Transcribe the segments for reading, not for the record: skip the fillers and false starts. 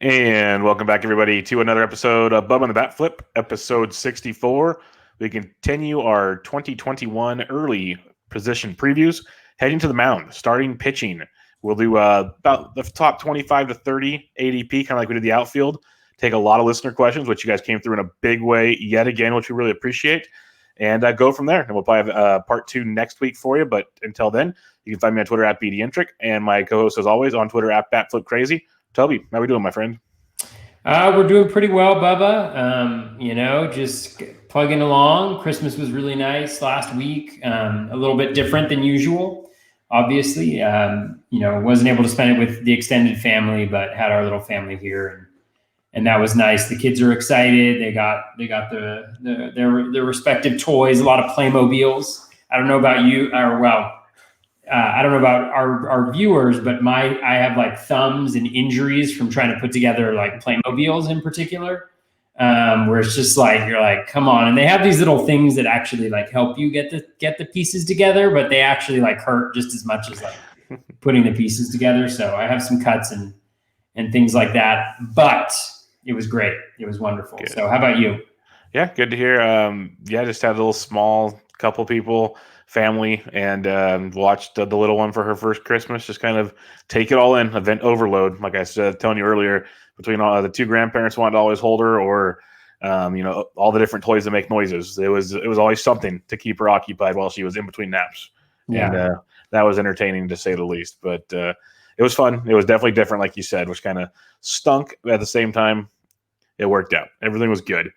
And welcome back, everybody, to another episode of Bubba and the BatFlip, episode 64. We continue our 2021 early position previews, heading to the mound, starting pitching. We'll do about the top 25 to 30 ADP, kind of like we did the outfield. Take a lot of listener questions, which you guys came through in a big way yet again, which we really appreciate. And go from there. And we'll probably have part 2 next week for you. But until then, you can find me on Twitter at BDentric, and my co-host, as always, on Twitter at BatFlipCrazy. Toby, how are we doing, my friend? We're doing pretty well, Bubba. Just plugging along. Christmas was really nice last week. A little bit different than usual, obviously. Wasn't able to spend it with the extended family, but had our little family here, and that was nice. The kids are excited. They got their respective toys. A lot of Playmobiles. I don't know about you, I don't know about our viewers, but I have like thumbs and injuries from trying to put together like Playmobiles in particular, where it's just like, you're like, come on. And they have these little things that actually like help you get the pieces together, but they actually like hurt just as much as like putting the pieces together. So I have some cuts and things like that, but it was great. It was wonderful. Good. So how about you? Yeah, good to hear. Just had a little small couple people, family, and watched the little one for her first Christmas. Just kind of take it all in, event overload. Like I said, telling you earlier, between all the two grandparents wanted to always hold her, or all the different toys that make noises. It was always something to keep her occupied while she was in between naps. Yeah. And that was entertaining to say the least. But it was fun. It was definitely different, like you said, which kind of stunk. At the same time, it worked out. Everything was good.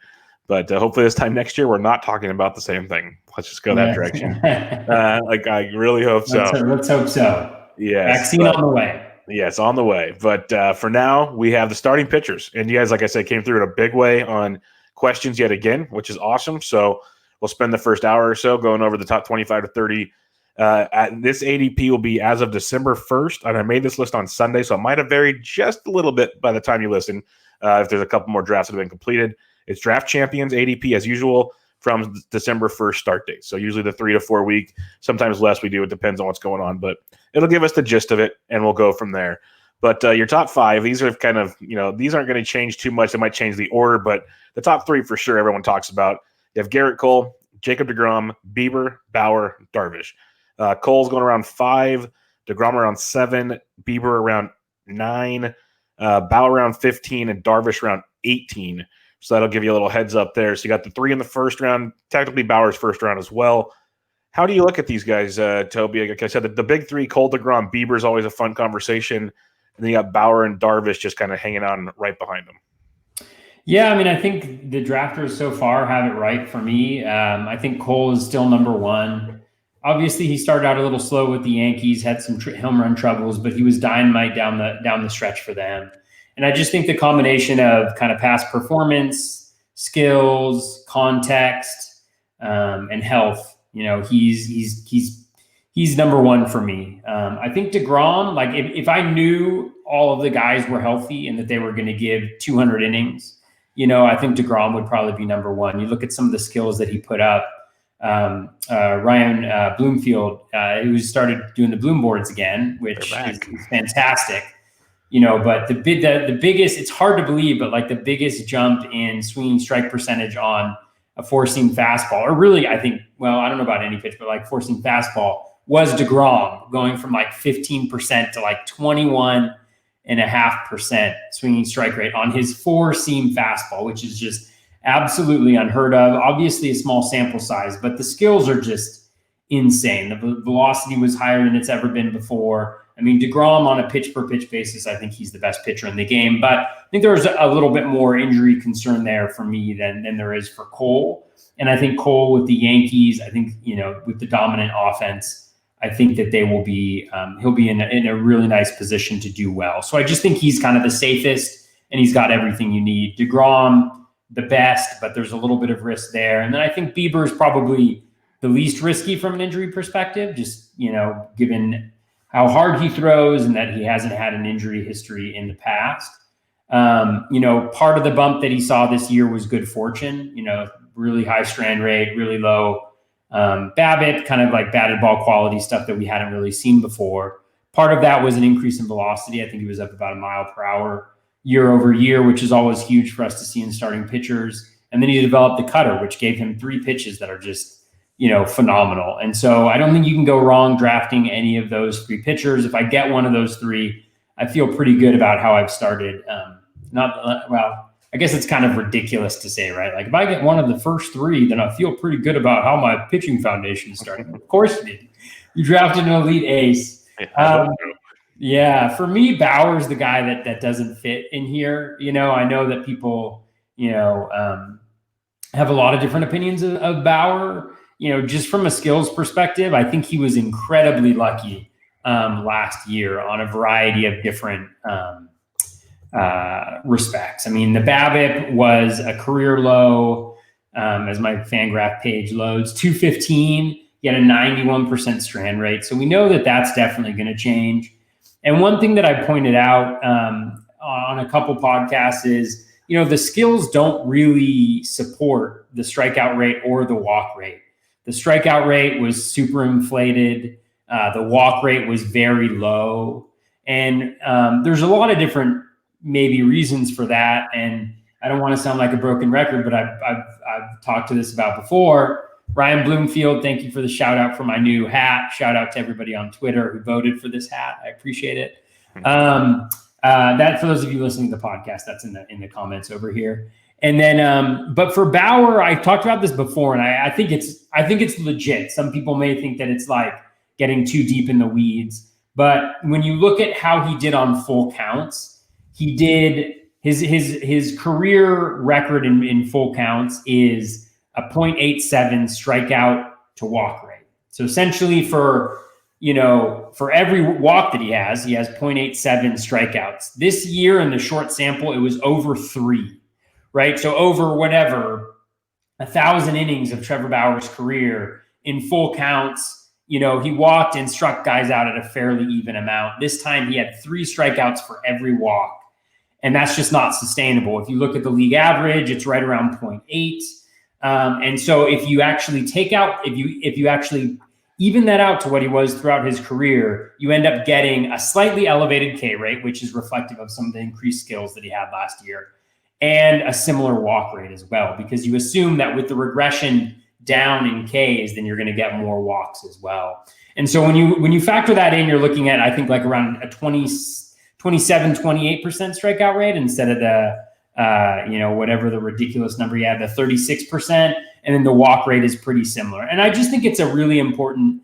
But hopefully this time next year, we're not talking about the same thing. Let's just go that direction. I really hope so. Let's hope so. Yes. Vaccine on the way. Yes, on the way. But for now, we have the starting pitchers. And you guys, like I said, came through in a big way on questions yet again, which is awesome. So we'll spend the first hour or so going over the top 25 to 30. This ADP will be as of December 1st. And I made this list on Sunday, so it might have varied just a little bit by the time you listen, if there's a couple more drafts that have been completed. It's Draft Champions ADP as usual from December 1st start date. So usually the 3 to 4 week, sometimes less we do. It depends on what's going on, but it'll give us the gist of it, and we'll go from there. But your top 5, these are kind of, these aren't going to change too much. They might change the order, but the top 3 for sure everyone talks about. You have Garrett Cole, Jacob deGrom, Bieber, Bauer, Darvish. Cole's going around 5, deGrom around 7, Bieber around 9, Bauer around 15, and Darvish around 18. So that'll give you a little heads up there. So you got the 3 in the first round, technically Bauer's first round as well. How do you look at these guys, Toby? Like I said, the big 3, Cole, deGrom, Bieber's always a fun conversation. And then you got Bauer and Darvish just kind of hanging on right behind them. Yeah, I mean, I think the drafters so far have it right for me. I think Cole is still number 1. Obviously, he started out a little slow with the Yankees, had some home run troubles, but he was dynamite down the stretch for them. And I just think the combination of kind of past performance, skills, context, and health, he's number 1 for me. I think deGrom, like if I knew all of the guys were healthy and that they were going to give 200 innings, I think deGrom would probably be number 1. You look at some of the skills that he put up. Ryan Bloomfield, who started doing the Bloom boards again, which is fantastic. But the biggest, it's hard to believe, but like the biggest jump in swinging strike percentage on a four-seam fastball, or really, I think, well, I don't know about any pitch, but like four-seam fastball was deGrom, going from like 15% to like 21.5% swinging strike rate on his four-seam fastball, which is just absolutely unheard of. Obviously a small sample size, but the skills are just insane. The velocity was higher than it's ever been before. I mean, deGrom on a pitch-per-pitch basis, I think he's the best pitcher in the game. But I think there's a little bit more injury concern there for me than there is for Cole. And I think Cole with the Yankees, I think, with the dominant offense, I think that they will be, he'll be in a really nice position to do well. So I just think he's kind of the safest, and he's got everything you need. deGrom, the best, but there's a little bit of risk there. And then I think Bieber is probably the least risky from an injury perspective, just, given how hard he throws and that he hasn't had an injury history in the past. Part of the bump that he saw this year was good fortune, really high strand rate, really low BABIP, kind of like batted ball quality stuff that we hadn't really seen before. Part of that was an increase in velocity. I think he was up about a mile per hour year over year, which is always huge for us to see in starting pitchers. And then he developed the cutter, which gave him 3 pitches that are just, phenomenal. And so I don't think you can go wrong drafting any of those 3 pitchers. If I get one of those 3, I feel pretty good about how I've started. I guess it's kind of ridiculous to say, right? Like if I get one of the first 3, then I feel pretty good about how my pitching foundation is starting. Of course you did. You drafted an elite ace. Yeah, for me, Bauer's the guy that doesn't fit in here. I know that people, have a lot of different opinions of Bauer. Just from a skills perspective, I think he was incredibly lucky last year on a variety of different respects. I mean, the BABIP was a career low, as my Fangraph page loads, 215. He had a 91% strand rate. So we know that that's definitely going to change. And one thing that I pointed out on a couple podcasts is, the skills don't really support the strikeout rate or the walk rate. The strikeout rate was super inflated. The walk rate was very low. And there's a lot of different maybe reasons for that. And I don't want to sound like a broken record, but I've talked to this about before. Ryan Bloomfield, thank you for the shout out for my new hat. Shout out to everybody on Twitter who voted for this hat. I appreciate it. That for those of you listening to the podcast, that's in the comments over here. And then, but for Bauer, I talked about this before, and I think it's legit. Some people may think that it's like getting too deep in the weeds, but when you look at how he did on full counts, he did his career record in full counts is a 0.87 strikeout to walk rate. So essentially for every walk that he has 0.87 strikeouts. This year in the short sample, it was over 3, right? So over 1,000 innings of Trevor Bauer's career in full counts, he walked and struck guys out at a fairly even amount. This time he had 3 strikeouts for every walk. And that's just not sustainable. If you look at the league average, it's right around 0.8. And so if you actually if you actually even that out to what he was throughout his career, you end up getting a slightly elevated K rate, which is reflective of some of the increased skills that he had last year, and a similar walk rate as well, because you assume that with the regression down in Ks, then you're going to get more walks as well. And so when you factor that in, you're looking at, I think, like around a 27, 28% strikeout rate instead of the, whatever the ridiculous number you had, the 36%. And then the walk rate is pretty similar. And I just think it's a really important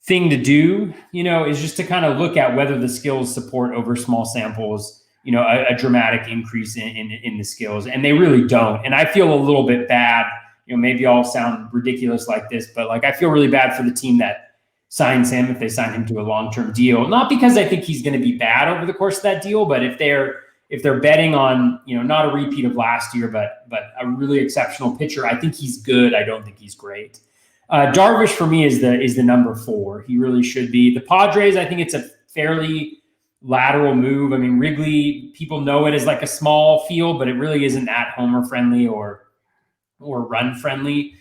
thing to do, is just to kind of look at whether the skills support over small samples, a dramatic increase in the skills. And they really don't. And I feel a little bit bad, maybe I'll sound ridiculous like this, but like, I feel really bad for the team that signs him if they sign him to a long-term deal. Not because I think he's going to be bad over the course of that deal, but if they're betting on, not a repeat of last year, but a really exceptional pitcher, I think he's good. I don't think he's great. Darvish for me is the number 4. He really should be. The Padres, I think it's a fairly lateral move. I mean, Wrigley, people know it as like a small field, but it really isn't that homer friendly or run friendly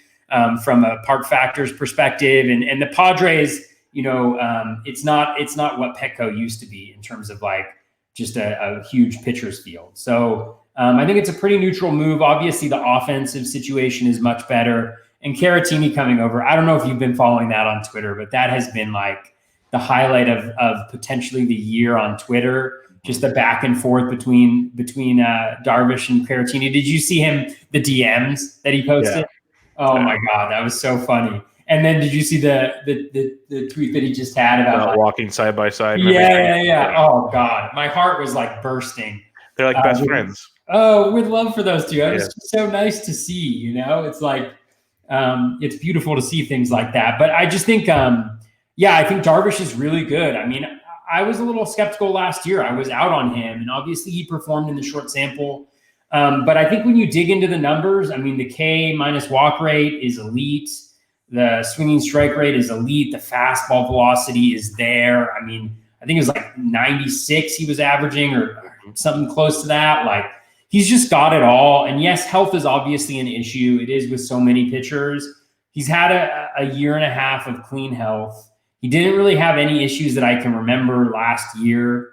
from a park factors perspective. And the Padres, it's not what Petco used to be in terms of like just a huge pitcher's field. So I think it's a pretty neutral move. Obviously, the offensive situation is much better. And Caratini coming over, I don't know if you've been following that on Twitter, but that has been like the highlight of potentially the year on Twitter. Just the back and forth between Darvish and Caratini. Did you see the DMs that he posted? Yeah. Oh my God, that was so funny. And then did you see the tweet that he just had about walking side by side? Yeah. Oh God, my heart was like bursting. They're like best friends. Oh, with love for those two. It was so nice to see. It's like it's beautiful to see things like that. But I just think, I think Darvish is really good. I mean, I was a little skeptical last year. I was out on him, and obviously he performed in the short sample. But I think when you dig into the numbers, I mean, the K minus walk rate is elite. The swinging strike rate is elite. The fastball velocity is there. I mean, I think it was like 96 he was averaging or something close to that. Like, he's just got it all. And yes, health is obviously an issue. It is with so many pitchers. He's had a year and a half of clean health. He didn't really have any issues that I can remember last year.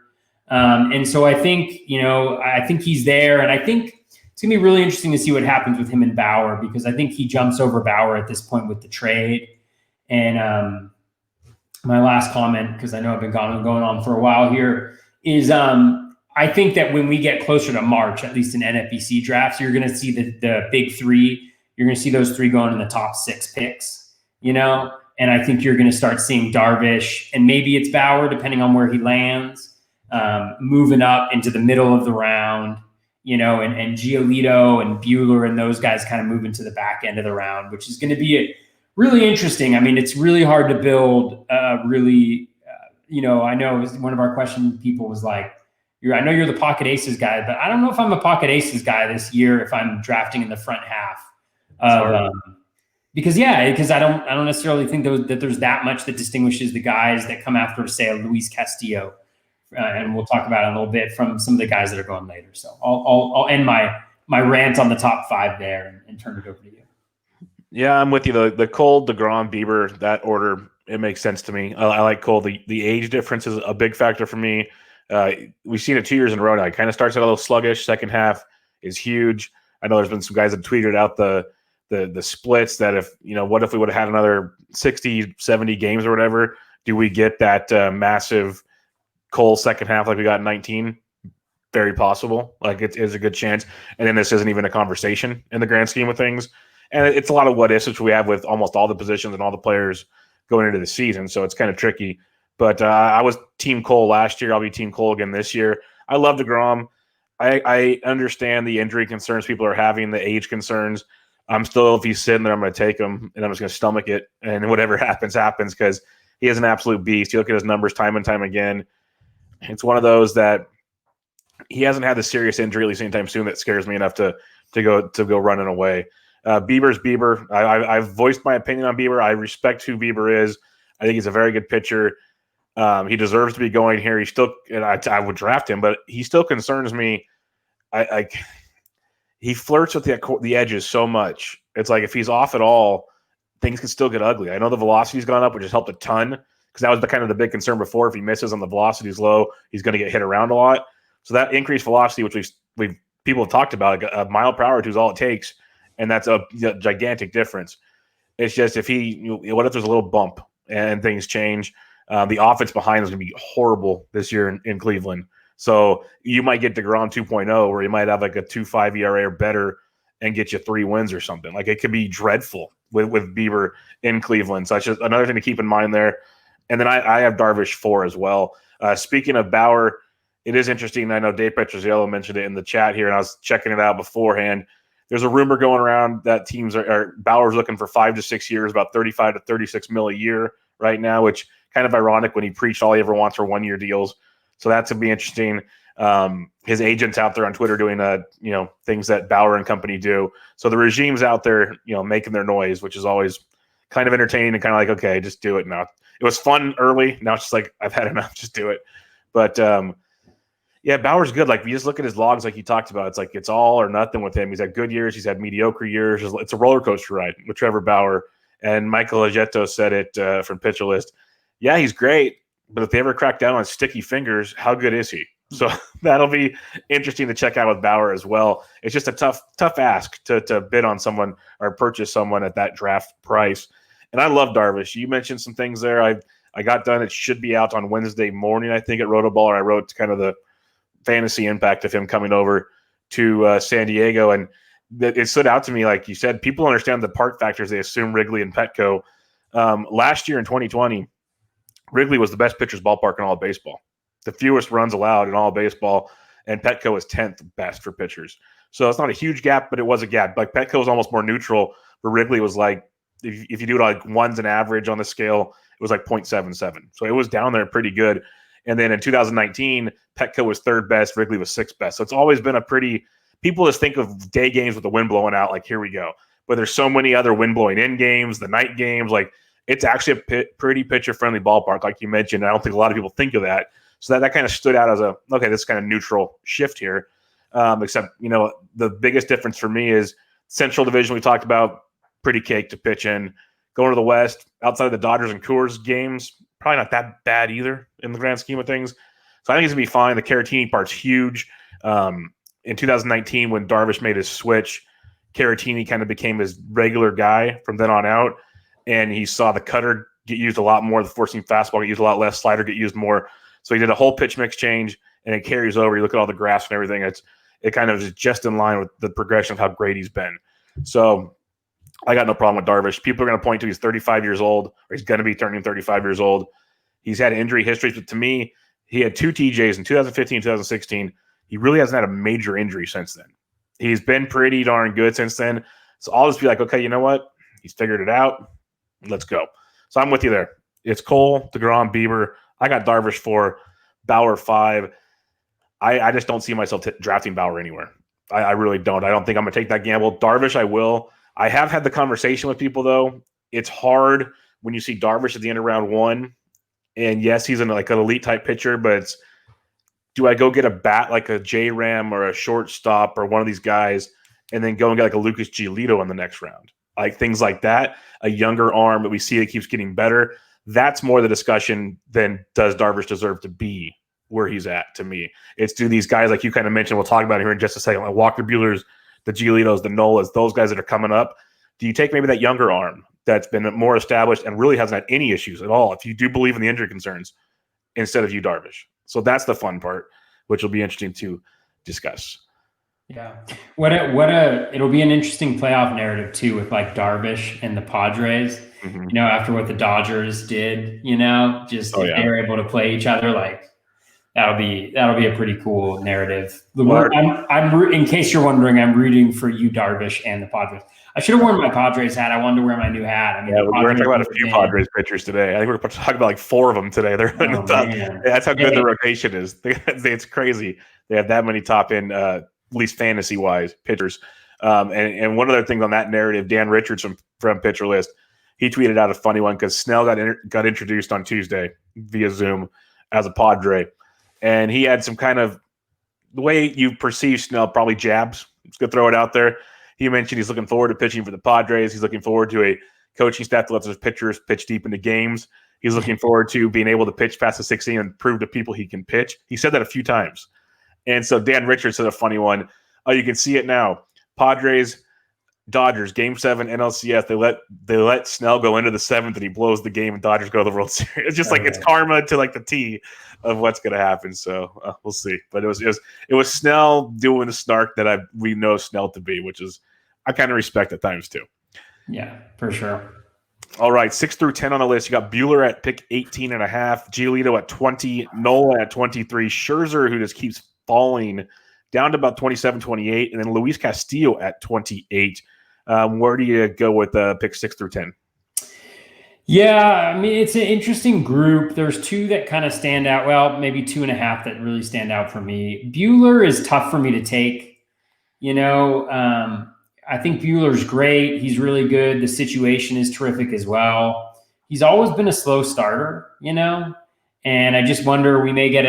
And so I think, I think he's there, and I think it's going to be really interesting to see what happens with him and Bauer, because I think he jumps over Bauer at this point with the trade. And my last comment, because I know I've been going on for a while here, is I think that when we get closer to March, at least in NFBC drafts, you're going to see the big three. You're going to see those three going in the top 6 picks, and I think you're going to start seeing Darvish, and maybe it's Bauer, depending on where he lands, moving up into the middle of the round, and Giolito and Buehler and those guys kind of move into the back end of the round, which is going to be really interesting. I mean, it's really hard to build really, I know one of our question people was like, I know you're the pocket aces guy, but I don't know if I'm a pocket aces guy this year if I'm drafting in the front half. Because I don't necessarily think that there's that much that distinguishes the guys that come after, say, a Luis Castillo. And we'll talk about it a little bit from some of the guys that are going later. So I'll end my rant on the top 5 there and turn it over to you. Yeah, I'm with you. The Cole, DeGrom, Bieber, that order, it makes sense to me. I like Cole. The age difference is a big factor for me. We've seen it 2 years in a row now. It kind of starts out a little sluggish. Second half is huge. I know there's been some guys that tweeted out the splits that what if we would have had another 60, 70 games or whatever? Do we get that massive Cole second half like we got in 19? Very possible. Like it is a good chance. And then this isn't even a conversation in the grand scheme of things. And it's a lot of what ifs, which we have with almost all the positions and all the players going into the season. So it's kind of tricky. But I was Team Cole last year. I'll be Team Cole again this year. I love DeGrom. I understand the injury concerns people are having, the age concerns. I'm still, if he's sitting there, I'm going to take him, and I'm just going to stomach it. And whatever happens, happens, because he is an absolute beast. You look at his numbers time and time again. It's one of those that he hasn't had the serious injury, at least anytime soon, that scares me enough to go running away. Bieber's Bieber. I've voiced my opinion on Bieber. I respect who Bieber is. I think he's a very good pitcher. He deserves to be going here. I would draft him, but he still concerns me. He flirts with the edges so much. It's like if he's off at all, things can still get ugly. I know the velocity's gone up, which has helped a ton, because that was the big concern before. If he misses on the velocity's low, he's going to get hit around a lot. So that increased velocity, which people have talked about, like a mile per hour is all it takes, and that's a gigantic difference. It's just what if there's a little bump and things change? The offense behind is going to be horrible this year in Cleveland. So you might get DeGrom 2.0, where you might have like a 2.5 ERA or better and get you 3 wins or something. Like it could be dreadful with Bieber in Cleveland. So that's just another thing to keep in mind there. And then I have Darvish 4 as well. Speaking of Bauer, it is interesting. I know Dave Petrozello mentioned it in the chat here, and I was checking it out beforehand. There's a rumor going around that teams are Bauer's looking for 5 to 6 years, about 35 to 36 mil a year right now, which kind of ironic when he preached all he ever wants for 1-year deals. So that's going to be interesting. His agent's out there on Twitter doing things that Bauer and company do. So the regime's out there, making their noise, which is always kind of entertaining and kind of like, okay, just do it now. It was fun early. Now it's just like, I've had enough, just do it. But Bauer's good. Like, if you just look at his logs, like you talked about, it's like it's all or nothing with him. He's had good years. He's had mediocre years. It's a roller coaster ride with Trevor Bauer. And Michael Agetto said it from Pitcher List. Yeah, he's great. But if they ever crack down on sticky fingers, how good is he? So that'll be interesting to check out with Bauer as well. It's just a tough ask to bid on someone or purchase someone at that draft price. And I love Darvish. You mentioned some things there. I got done. It should be out on Wednesday morning, I think, at Rotoballer. I wrote kind of the fantasy impact of him coming over to San Diego. And it stood out to me, like you said, people understand the park factors. They assume Wrigley and Petco. Last year in 2020, Wrigley was the best pitcher's ballpark in all of baseball. The fewest runs allowed in all of baseball, and Petco is 10th best for pitchers. So it's not a huge gap, but it was a gap. Like Petco was almost more neutral, but Wrigley was like, if you do like ones an average on the scale, it was like 0.77. So it was down there pretty good. And then in 2019, Petco was 3rd best, Wrigley was 6th best. So it's always been people just think of day games with the wind blowing out, like here we go. But there's so many other wind blowing in games, the night games, like it's actually a pretty pitcher-friendly ballpark, like you mentioned. I don't think a lot of people think of that. So that kind of stood out as this kind of neutral shift here. Except, the biggest difference for me is Central Division we talked about, pretty cake to pitch in. Going to the West, outside of the Dodgers and Coors games, probably not that bad either in the grand scheme of things. So I think he's going to be fine. The Caratini part's huge. In 2019, when Darvish made his switch, Caratini kind of became his regular guy from then on out, and he saw the cutter get used a lot more, the four-seam fastball get used a lot less, slider get used more. So he did a whole pitch mix change, and it carries over. You look at all the graphs and everything, it kind of is just in line with the progression of how great he's been. So I got no problem with Darvish. People are going to point to he's 35 years old, or he's going to be turning 35 years old. He's had injury histories, but to me, he had 2 TJs in 2015, 2016. He really hasn't had a major injury since then. He's been pretty darn good since then. So I'll just be like, okay, you know what? He's figured it out. Let's go. So I'm with you there. It's Cole, DeGrom, Bieber. I got Darvish 4, Bauer 5. I just don't see myself drafting Bauer anywhere. I really don't. I don't think I'm going to take that gamble. Darvish, I will. I have had the conversation with people, though. It's hard when you see Darvish at the end of round 1. And yes, he's an elite type pitcher, but it's, do I go get a bat like a J-Ram or a shortstop or one of these guys and then go and get like a Lucas Giolito in the next round? Like things like that, a younger arm that we see that keeps getting better. That's more the discussion than does Darvish deserve to be where he's at to me. It's do these guys like you kind of mentioned, we'll talk about it here in just a second, like Walker Buehlers, the Giolitos, the Nolas, those guys that are coming up. Do you take maybe that younger arm that's been more established and really hasn't had any issues at all, if you do believe in the injury concerns, instead of you Darvish? So that's the fun part, which will be interesting to discuss. Yeah. It'll be an interesting playoff narrative too, with like Darvish and the Padres, after what the Dodgers did, if they were able to play each other, like that'll be a pretty cool narrative. I'm in case you're wondering, I'm rooting for you, Darvish, and the Padres. I should have worn my Padres hat. I wanted to wear my new hat. We're going to talk about a few Padres pitchers today. I think we're going to talk about like 4 of them today. They're that's how good the rotation is. It's crazy. They have that many top end, at least fantasy wise, pitchers. And one other thing on that narrative, Dan Richards from Pitcher List, he tweeted out a funny one because Snell got introduced on Tuesday via Zoom as a Padre, and he had some kind of the way you perceive Snell, probably jabs. Just gonna throw it out there. He mentioned he's looking forward to pitching for the Padres. He's looking forward to a coaching staff that lets his pitchers pitch deep into games. He's looking forward to being able to pitch past the 16 and prove to people he can pitch. He said that a few times. And so Dan Richards said a funny one. Oh, you can see it now. Padres, Dodgers, Game 7, NLCS. They let Snell go into the 7th, and he blows the game, and Dodgers go to the World Series. It's just it's karma to like the T of what's going to happen. So we'll see. But it was Snell doing the snark that we know Snell to be, which is I kind of respect at times too. Yeah, for sure. All right, 6 through 10 on the list. You got Buehler at pick 18.5, Giolito at 20, Nola at 23, Scherzer, who just keeps falling down to about 27, 28, and then Luis Castillo at 28. Where do you go with pick 6 through 10? Yeah, I mean, it's an interesting group. There's 2 that kind of stand out. Well, maybe 2.5 that really stand out for me. Buehler is tough for me to take. I think Buehler's great. He's really good. The situation is terrific as well. He's always been a slow starter, and I just wonder, we may get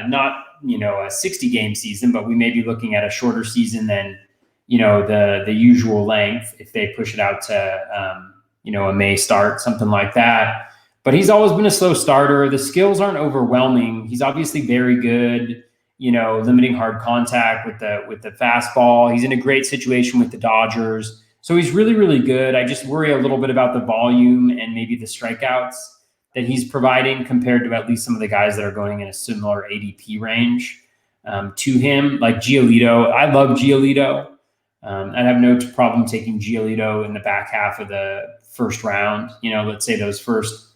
not a 60-game season, but we may be looking at a shorter season than the usual length if they push it out to a May start, something like that. But he's always been a slow starter. The skills aren't overwhelming. He's obviously very good, limiting hard contact with the fastball. He's in a great situation with the Dodgers. So he's really, really good. I just worry a little bit about the volume and maybe the strikeouts that he's providing compared to at least some of the guys that are going in a similar ADP range to him, like Giolito. I love Giolito. I'd have no problem taking Giolito in the back half of the first round. Let's say those first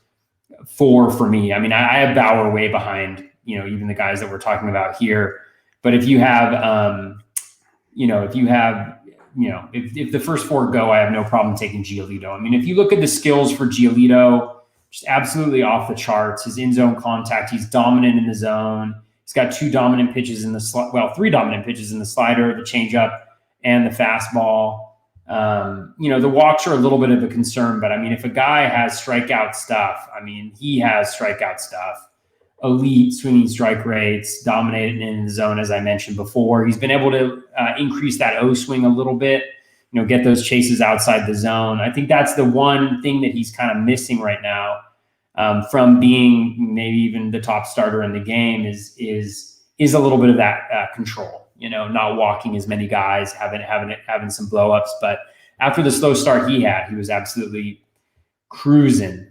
4 for me. I mean, I have Bauer way behind, even the guys that we're talking about here. But if you have, if the first 4 go, I have no problem taking Giolito. I mean, if you look at the skills for Giolito, just absolutely off the charts. His in-zone contact, he's dominant in the zone. He's got 2 dominant pitches in the 3 dominant pitches in the slider, the changeup, and the fastball. The walks are a little bit of a concern, but I mean, if a guy has strikeout stuff, he has strikeout stuff. Elite swinging strike rates, dominated in the zone, as I mentioned before. He's been able to increase that O swing a little bit, get those chases outside the zone. I think that's the one thing that he's kind of missing right now. from being maybe even the top starter in the game is a little bit of that control, not walking as many guys, having some blowups. But after the slow start he was absolutely cruising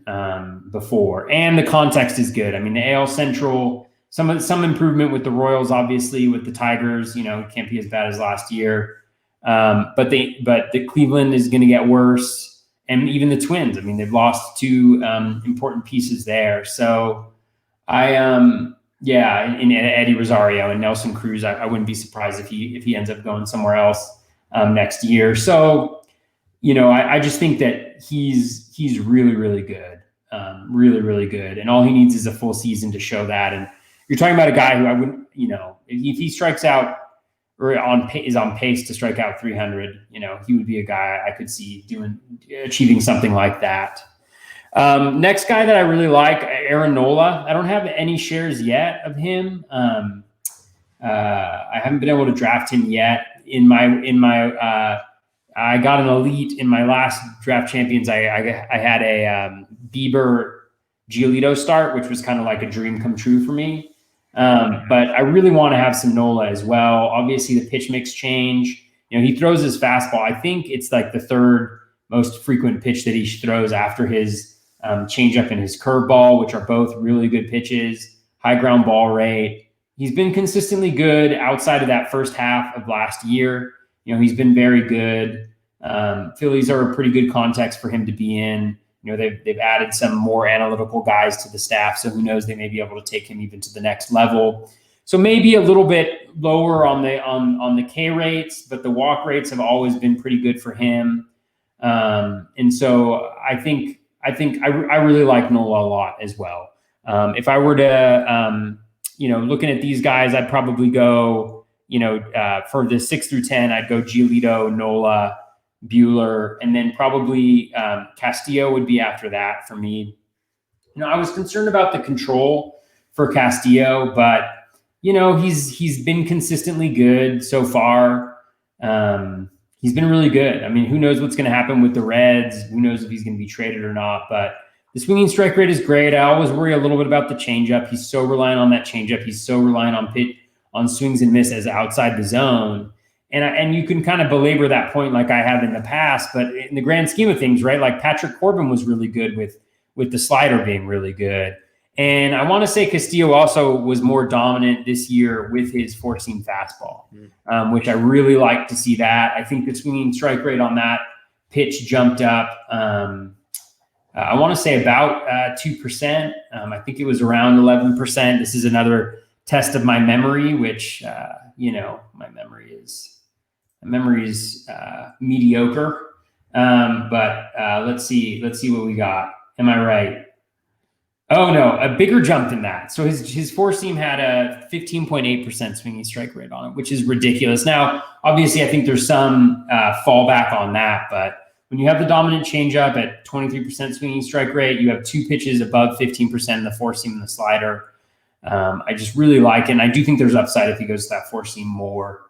before. And the context is good. I mean, the AL Central, some improvement with the Royals, obviously, with the Tigers, can't be as bad as last year. But the Cleveland is going to get worse. And even the Twins, I mean, they've lost two important pieces there. So and Eddie Rosario and Nelson Cruz, I wouldn't be surprised if he ends up going somewhere else next year. So, I just think that he's really, really good, really, really good. And all he needs is a full season to show that. And you're talking about a guy who I wouldn't, if he strikes out or is on pace to strike out 300, he would be a guy I could see achieving something like that. Next guy that I really like, Aaron Nola. I don't have any shares yet of him. I haven't been able to draft him yet. I got an elite in my last draft champions. I had a Bieber Giolito start, which was kind of like a dream come true for me. But I really want to have some Nola as well. Obviously, the pitch mix change. He throws his fastball. I think it's like the third most frequent pitch that he throws after his changeup and his curveball, which are both really good pitches. High ground ball rate. He's been consistently good outside of that first half of last year. He's been very good. Phillies are a pretty good context for him to be in. They've added some more analytical guys to the staff, so who knows, they may be able to take him even to the next level. So maybe a little bit lower on the K rates, but the walk rates have always been pretty good for him. And so I think I really like Nola a lot as well. If I were to looking at these guys, I'd probably go for the 6 through 10, I'd go Giolito, Nola, Buehler, and then probably Castillo would be after that for me. I was concerned about the control for Castillo, but he's been consistently good so far. He's been really good. I mean, who knows what's going to happen with the Reds? Who knows if he's going to be traded or not? But the swinging strike rate is great. I always worry a little bit about the changeup. He's so reliant on that changeup. He's so reliant on swings and misses outside the zone. And you can kind of belabor that point like I have in the past, but in the grand scheme of things, right? Like Patrick Corbin was really good with the slider being really good. And I want to say Castillo also was more dominant this year with his four-seam fastball, which I really like to see that. I think the swinging strike rate on that pitch jumped up. I want to say about 2%. I think it was around 11%. This is another test of my memory, which, my memory is mediocre. But let's see what we got. Am I right? Oh no, a bigger jump than that. So his four seam had a 15.8% swinging strike rate on it, which is ridiculous. Now, obviously, I think there's some fallback on that, but when you have the dominant changeup at 23% swinging strike rate, you have two pitches above 15% in the four seam and the slider. I just really like it. And I do think there's upside if he goes to that four seam more.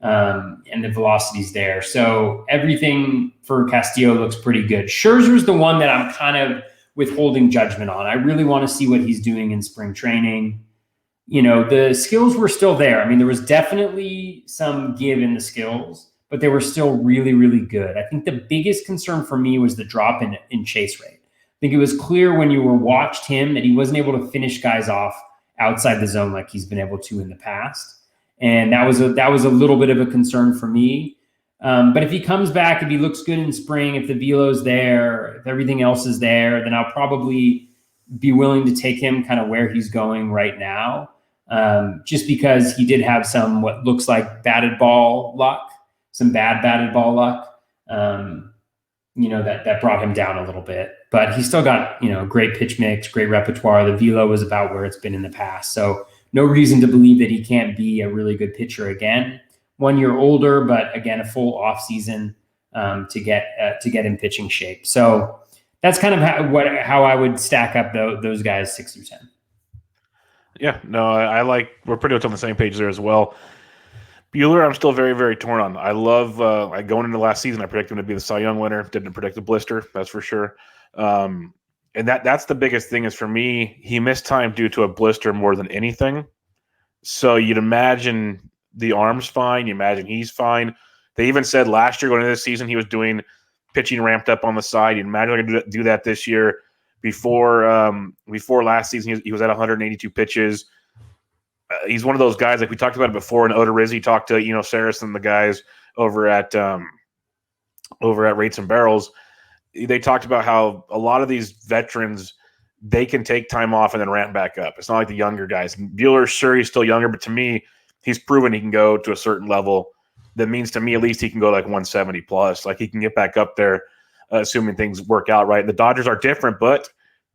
And the velocity's there. So everything for Castillo looks pretty good. Scherzer's the one that I'm kind of withholding judgment on. I really want to see what he's doing in spring training. The skills were still there. I mean, there was definitely some give in the skills, but they were still really, really good. I think the biggest concern for me was the drop in chase rate. I think it was clear when you watched him that he wasn't able to finish guys off outside the zone like he's been able to in the past. And that was a little bit of a concern for me. But if he comes back, if he looks good in spring, if the velo's there, if everything else is there, then I'll probably be willing to take him kind of where he's going right now. Just because he did have some what looks like batted ball luck, some bad batted ball luck, that brought him down a little bit. But he still got, great pitch mix, great repertoire. The velo was about where it's been in the past. So no reason to believe that he can't be a really good pitcher again. 1 year older, but again, a full off season to get in pitching shape. So that's kind of how I would stack up those guys 6 through 10. Yeah, no, I like. We're pretty much on the same page there as well. Buehler, I'm still very, very torn on. I love going into last season. I predicted him to be the Cy Young winner. Didn't predict the blister, that's for sure. And that's the biggest thing is for me, he missed time due to a blister more than anything. So you'd imagine the arm's fine. You imagine he's fine. They even said last year going into this season he was doing pitching ramped up on the side. You'd imagine they're going to do that this year. Before last season, he was at 182 pitches. He's one of those guys like we talked about it before. And Odorizzi talked to Saris and the guys over at Rates and Barrels. They talked about how a lot of these veterans, they can take time off and then ramp back up. It's not like the younger guys. Buehler, sure, he's still younger, but to me, he's proven he can go to a certain level. That means to me, at least he can go like 170 plus. Like he can get back up there, assuming things work out right. The Dodgers are different, but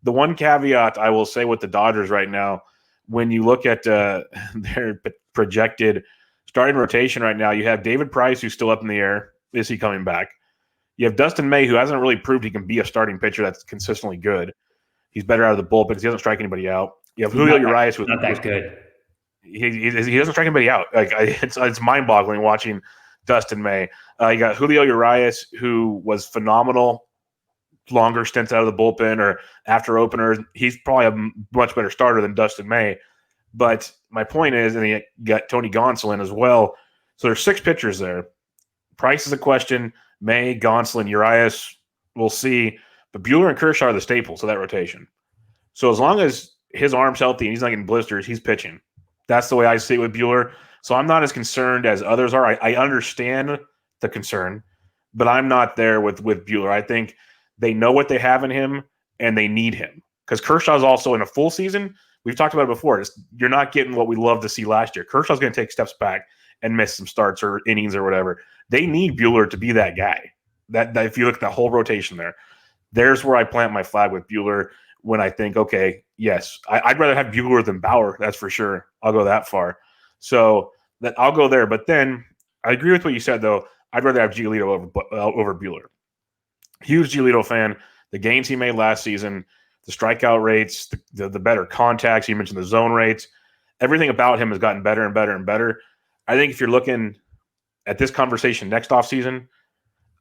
the one caveat I will say with the Dodgers right now, when you look at their projected starting rotation right now, you have David Price, who's still up in the air. Is he coming back? You have Dustin May, who hasn't really proved he can be a starting pitcher that's consistently good. He's better out of the bullpen because he doesn't strike anybody out. You have Julio Urias, who's not that good. He doesn't strike anybody out. Like it's mind-boggling watching Dustin May. You got Julio Urias, who was phenomenal, longer stints out of the bullpen or after openers. He's probably a much better starter than Dustin May. But my point is, and you got Tony Gonsolin as well. So there's 6 pitchers there. Price is a question. May, Gonsolin, Urias, we'll see. But Buehler and Kershaw are the staples of that rotation. So as long as his arm's healthy and he's not getting blisters, he's pitching. That's the way I see it with Buehler. So I'm not as concerned as others are. I understand the concern, but I'm not there with Buehler. I think they know what they have in him and they need him. Because Kershaw's also in a full season. We've talked about it before. You're not getting what we love to see last year. Kershaw's going to take steps back and miss some starts or innings or whatever. They need Buehler to be that guy. That if you look at the whole rotation there's where I plant my flag with Buehler when I think, okay, yes, I'd rather have Buehler than Bauer. That's for sure. I'll go that far. So that I'll go there. But then I agree with what you said, though. I'd rather have Giolito over Buehler. Huge Giolito fan. The gains he made last season, the strikeout rates, the better contacts. You mentioned the zone rates. Everything about him has gotten better and better and better. I think if you're looking at this conversation next offseason,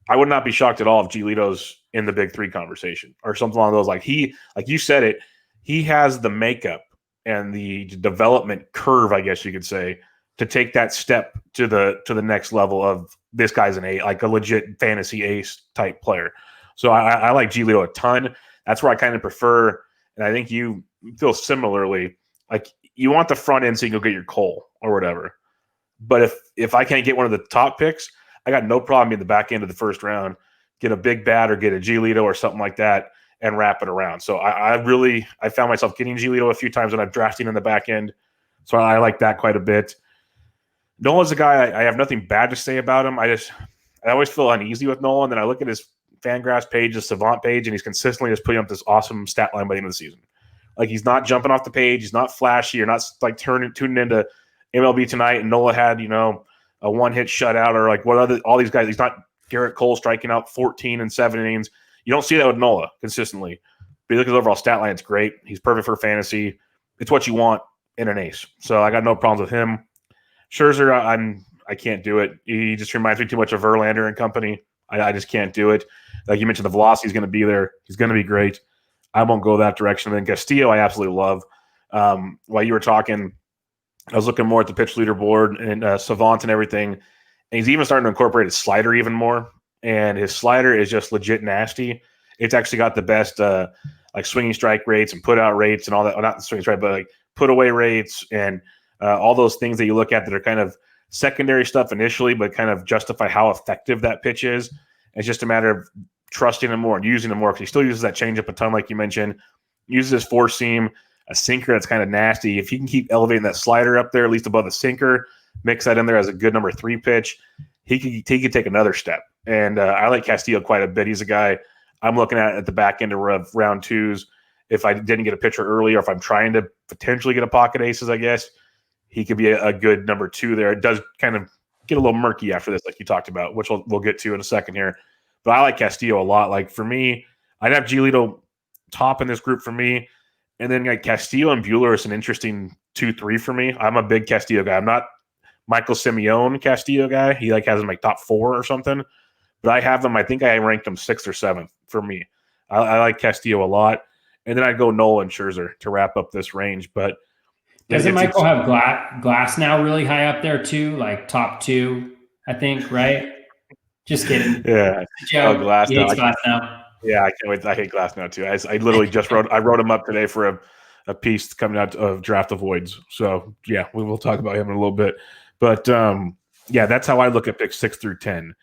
I would not be shocked at all if Giolito's in the big 3 conversation or something along those. Like you said it, he has the makeup and the development curve, I guess you could say, to take that step to the next level of this guy's like a legit fantasy ace type player. So I like Giolito a ton. That's where I kind of prefer, and I think you feel similarly. Like you want the front end so you can go get your Cole or whatever. But if I can't get one of the top picks, I got no problem in the back end of the first round, get a big bat or get a Giolito or something like that and wrap it around. So I found myself getting Giolito a few times when I'm drafting in the back end. So I like that quite a bit. Nola's a guy I have nothing bad to say about him. I always feel uneasy with Nola. And then I look at his Fangraphs page, his Savant page, and he's consistently just putting up this awesome stat line by the end of the season. Like he's not jumping off the page. He's not flashy. You're not like tuning into MLB Tonight and Nola had, a one-hit shutout or like all these guys. He's not Garrett Cole striking out 14 and 7 innings. You don't see that with Nola consistently. But you look at his overall stat line, it's great. He's perfect for fantasy. It's what you want in an ace. So I got no problems with him. Scherzer, I can't do it. He just reminds me too much of Verlander and company. I just can't do it. Like you mentioned, the velocity is going to be there. He's going to be great. I won't go that direction. And then Castillo, I absolutely love. While you were talking, I was looking more at the pitch leaderboard and Savant and everything. And he's even starting to incorporate his slider even more. And his slider is just legit nasty. It's actually got the best like swinging strike rates and put out rates and all that. Well, not swinging strike, but like put away rates and all those things that you look at that are kind of secondary stuff initially, but kind of justify how effective that pitch is. It's just a matter of trusting him more and using him more because he still uses that changeup a ton, like you mentioned. Uses his four seam, a sinker that's kind of nasty. If he can keep elevating that slider up there, at least above the sinker, mix that in there as a good number 3 pitch, he could take another step. And I like Castillo quite a bit. He's a guy I'm looking at the back end of round 2s. If I didn't get a pitcher early, or if I'm trying to potentially get a pocket aces, I guess he could be a good number 2 there. It does kind of get a little murky after this, like you talked about, which we'll get to in a second here. But I like Castillo a lot. Like for me, I'd have Giolito top in this group for me. And then like Castillo and Buehler is an interesting 2-3 for me. I'm a big Castillo guy. I'm not Michael Simeone Castillo guy. He like has him like top 4 or something. But I have him, I think I ranked him 6th or 7th for me. I like Castillo a lot. and then I'd go Nolan Scherzer to wrap up this range. But doesn't Michael have Glass now really high up there too, like top 2, I think, right? Just kidding. Yeah, Glass now. Yeah, I can't wait. I hate Glass now too. I literally just wrote him up today for a piece coming out of Draft Avoids. So yeah, we will talk about him in a little bit. But yeah, that's how I look at picks 6 through 10.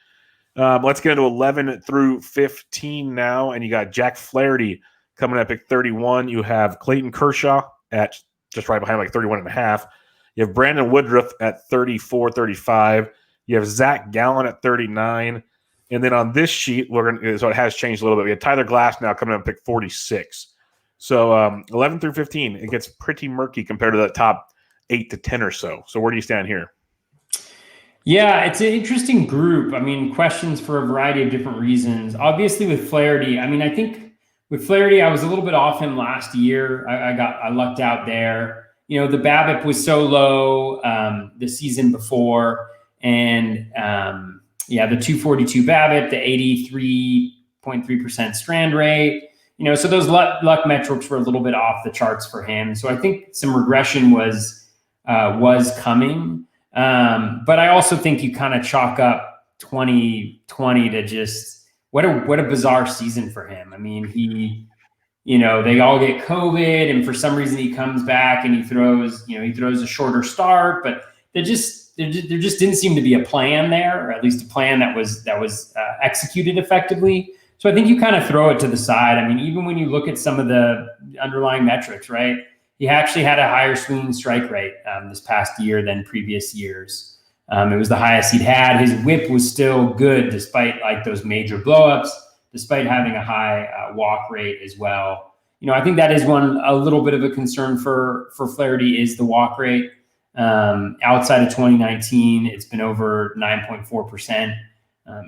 Let's get into 11 through 15 now. And you got Jack Flaherty coming at pick 31. You have Clayton Kershaw at just right behind, like 31.5. You have Brandon Woodruff at 34, 35. You have Zach Gallen at 39. And then on this sheet, so it has changed a little bit. We have Tyler Glass now coming up pick 46. So 11 through 15, it gets pretty murky compared to the top 8 to 10 or so. So where do you stand here? Yeah, it's an interesting group. I mean, questions for a variety of different reasons. Obviously, with Flaherty, I mean, I think with Flaherty, I was a little bit off him last year. I lucked out there. You know, the BABIP was so low the season before, and yeah, the 242 BABIP, the 83.3% strand rate. You know, so those luck metrics were a little bit off the charts for him. So I think some regression was coming. But I also think you kind of chalk up 2020 to just what a bizarre season for him. I mean, they all get COVID, and for some reason he comes back and he throws a shorter start, but there just didn't seem to be a plan there, or at least a plan that was executed effectively. So I think you kind of throw it to the side. I mean, even when you look at some of the underlying metrics, right? He actually had a higher swinging strike rate this past year than previous years. It was the highest he'd had. His whip was still good despite like those major blowups, despite having a high walk rate as well. You know, I think that is a little bit of a concern for Flaherty is the walk rate. Outside of 2019, it's been over 9.4%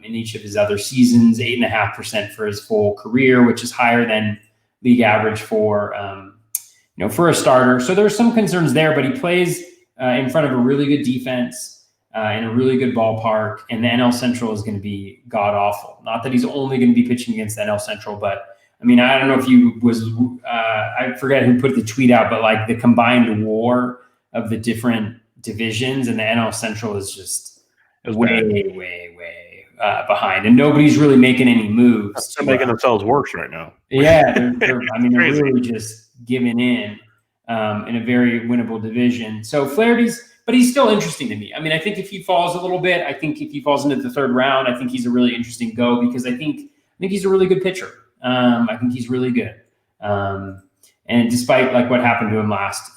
in each of his other seasons, 8.5% for his full career, which is higher than league average for a starter. So there's some concerns there, but he plays in front of a really good defense in a really good ballpark, and the NL Central is going to be god awful. Not that he's only going to be pitching against the NL Central, but I mean, I don't know if I forget who put the tweet out, but like the combined WAR of the different divisions, and the NL Central is just way behind, and nobody's really making any moves. They're making themselves worse right now. Yeah, they're really just giving in a very winnable division. So but he's still interesting to me. I mean, I think if he falls a little bit, I think if he falls into the third round, I think he's a really interesting go, because I think he's a really good pitcher. I think he's really good. And despite like what happened to him last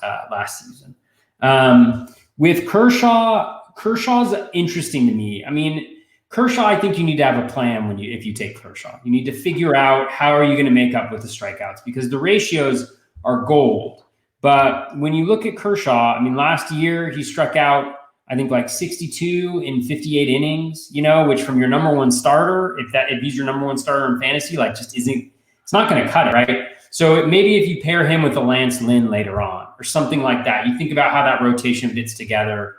season. With Kershaw's interesting to me. I mean, Kershaw, I think you need to have a plan if you take Kershaw. You need to figure out how are you going to make up with the strikeouts, because the ratios are gold. But when you look at Kershaw, I mean, last year he struck out, I think, like 62 in 58 innings, which from your number one starter, if he's your number one starter in fantasy, like just it's not going to cut it, right? So maybe if you pair him with a Lance Lynn later on or something like that, you think about how that rotation fits together.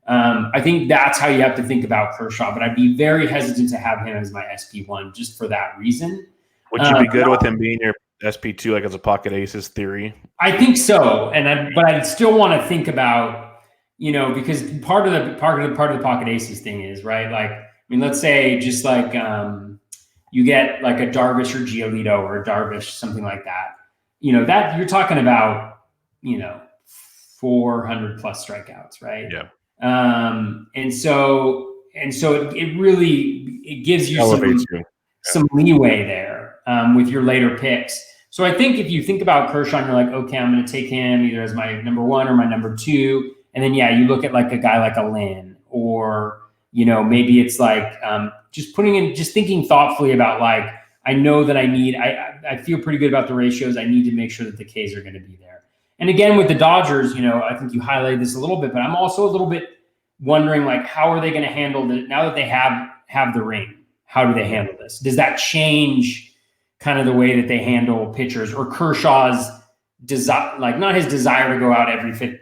I think that's how you have to think about Kershaw, but I'd be very hesitant to have him as my SP1 just for that reason. Would you be good with him being your SP2, like as a pocket aces theory? I think so, but I'd still want to think about, because part of the pocket aces thing is, right. Like, I mean, let's say just like you get like a Darvish or Giolito or a Darvish, something like that. That you're talking about, 400 plus strikeouts, right? Yeah. And so it really gives you some leeway there with your later picks. So I think if you think about Kershaw and you're like, okay, I'm going to take him either as my number one or my number two. And then, you look at like a guy like a Lynn, or, maybe it's like just thinking thoughtfully about like, I know that I feel pretty good about the ratios. I need to make sure that the Ks are going to be there. And again, with the Dodgers, I think you highlighted this a little bit, but I'm also a little bit wondering, like, how are they going to handle it now that they have the ring? How do they handle this? Does that change kind of the way that they handle pitchers, or Kershaw's desire, like not his desire to go out every fifth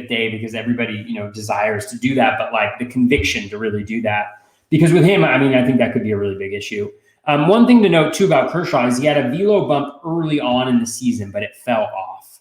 day because everybody, desires to do that, but like the conviction to really do that? Because with him, I mean, I think that could be a really big issue. One thing to note too about Kershaw is he had a velo bump early on in the season, but it fell off.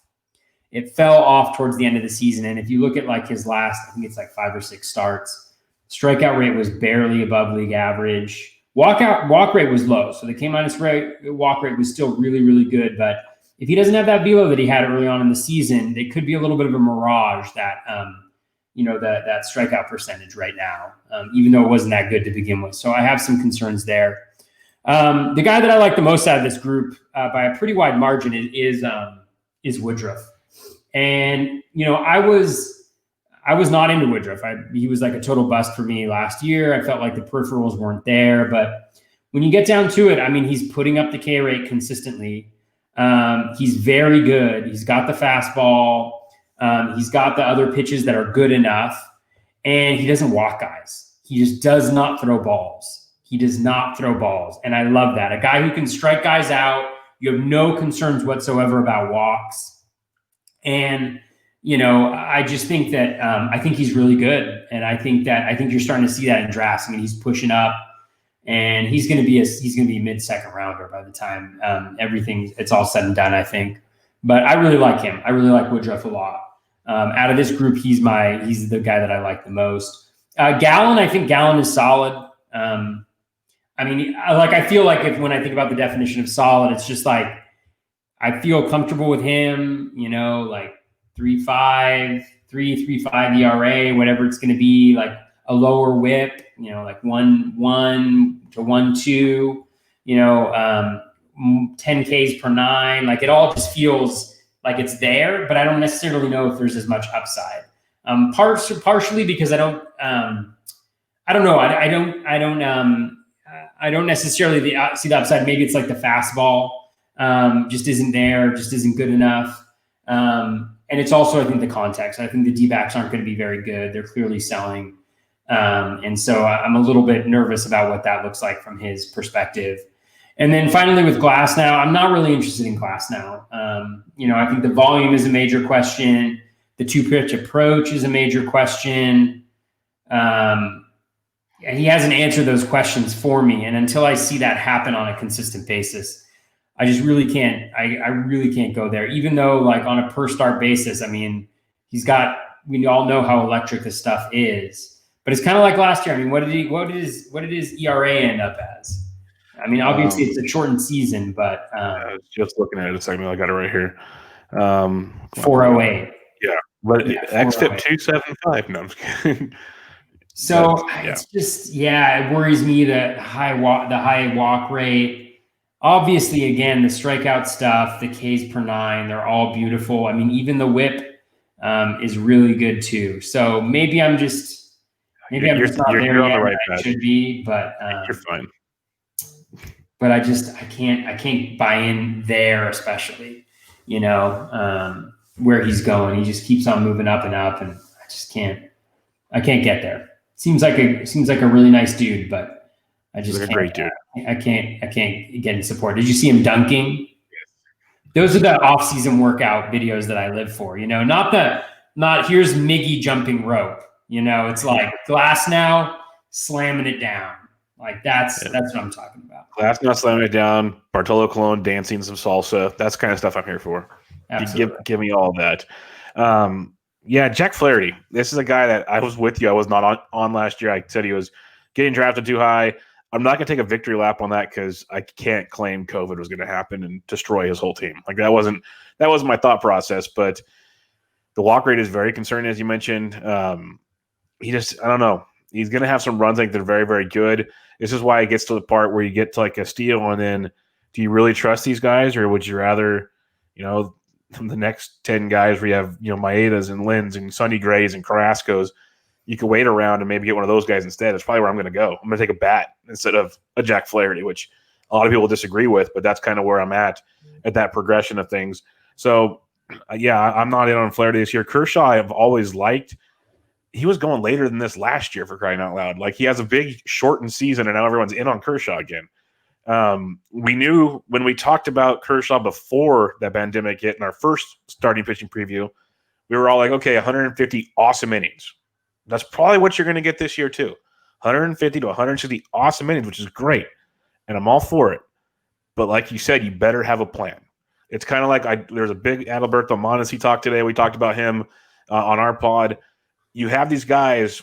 It fell off towards the end of the season. And if you look at like his last, I think it's like 5 or 6 starts, strikeout rate was barely above league average. Walk rate was low. So the K-minus walk rate was still really, really good. But if he doesn't have that velo that he had early on in the season, it could be a little bit of a mirage that, that strikeout percentage right now, even though it wasn't that good to begin with. So I have some concerns there. The guy that I like the most out of this group by a pretty wide margin is Woodruff. And, I was not into Woodruff. He was like a total bust for me last year. I felt like the peripherals weren't there, but when you get down to it, I mean, he's putting up the K rate consistently. He's very good. He's got the fastball. He's got the other pitches that are good enough, and he doesn't walk guys. He just does not throw balls. He does not throw balls. And I love that. A guy who can strike guys out. You have no concerns whatsoever about walks. And, I just think that I think he's really good. And I think you're starting to see that in drafts. I mean, he's pushing up, and he's going to be a mid-second rounder by the time it's all said and done, I think. But I really like him. I really like Woodruff a lot. Out of this group, he's the guy that I like the most. Gallen, I think Gallen is solid. I feel like when I think about the definition of solid, it's just like I feel comfortable with him, like 3.5 ERA, whatever it's going to be, like a lower whip, like 1.1 to 1.2, 10 Ks per 9. Like it all just feels like it's there, but I don't necessarily know if there's as much upside. Partially because I don't know. I don't necessarily see the upside. Maybe it's like the fastball just isn't there, just isn't good enough. And it's also, I think, the context. I think the D-backs aren't going to be very good. They're clearly selling. And so I'm a little bit nervous about what that looks like from his perspective. And then finally with Glasnow, I'm not really interested in Glasnow. I think the volume is a major question. The 2-pitch approach is a major question. He hasn't answered those questions for me. And until I see that happen on a consistent basis, I just really can't, I really can't go there. Even though like on a per start basis, I mean, we all know how electric this stuff is, but it's kind of like last year. I mean, what did his ERA end up as? I mean, obviously it's a shortened season, but I was just looking at it a second. I got it right here. 408. Yeah. But XFIP 275. No, I'm just kidding. So it's just, it worries me that the high walk rate. Obviously, again, the strikeout stuff, the Ks per 9, they're all beautiful. I mean, even the whip is really good too. So maybe I'm just not there yet. On the right I should be, but you're fine. But I can't buy in there, especially, where he's going. He just keeps on moving up and up, and I can't get there. Seems like a really nice dude, but I just can't. A great dude. I can't get in support. Did you see him dunking? Yes. Those are the off-season workout videos that I live for. Not here's Miggy jumping rope. It's like Glasnow slamming it down. Like that's what I'm talking about. Glasnow slamming it down. Bartolo Colon dancing some salsa. That's the kind of stuff I'm here for. Absolutely. Give me all of that. Jack Flaherty. This is a guy that I was with you. I was not on last year. I said he was getting drafted too high. I'm not going to take a victory lap on that because I can't claim COVID was going to happen and destroy his whole team. Like that wasn't my thought process. But the walk rate is very concerning, as you mentioned. I don't know. He's going to have some runs. I think they're very, very good. This is why it gets to the part where you get to like a steal, and then do you really trust these guys, or would you rather, the next 10 guys where you have Maedas and Lins and Sonny Grays and Carrascos? You can wait around and maybe get one of those guys instead. That's probably where I'm going to go. I'm going to take a bat instead of a Jack Flaherty, which a lot of people disagree with, but that's kind of where I'm at that progression of things. So, I'm not in on Flaherty this year. Kershaw, I've always liked. He was going later than this last year, for crying out loud. Like he has a big shortened season, and now everyone's in on Kershaw again. We knew when we talked about Kershaw before that pandemic hit in our first starting pitching preview, we were all like, okay, 150 awesome innings. That's probably what you're going to get this year too. 150 to 160 awesome innings, which is great. and I'm all for it. But like you said, you better have a plan. It's kind of like there's a big Adalberto Mondesi talk today. We talked about him on our pod. You have these guys,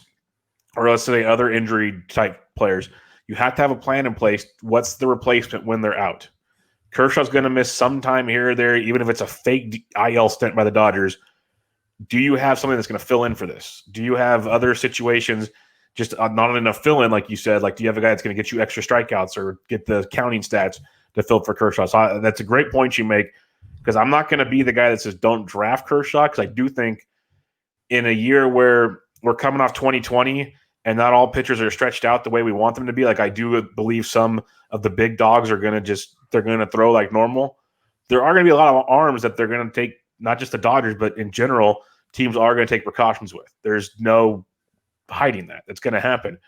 or let's say other injury type players. You have to have a plan in place. What's the replacement when they're out? Kershaw's going to miss some time here or there, even if it's a fake IL stint by the Dodgers. Do you have something that's going to fill in for this? Do you have other situations, just not enough fill in, like you said? Like, do you have a guy that's going to get you extra strikeouts or get the counting stats to fill for Kershaw? So that's a great point you make, because I'm not going to be the guy that says don't draft Kershaw, because I do think in a year where we're coming off 2020 and not all pitchers are stretched out the way we want them to be, like I do believe some of the big dogs are going to they're going to throw like normal. There are going to be a lot of arms that they're going to take, not just the Dodgers, but in general, teams are going to take precautions with. There's no hiding that. It's going to happen.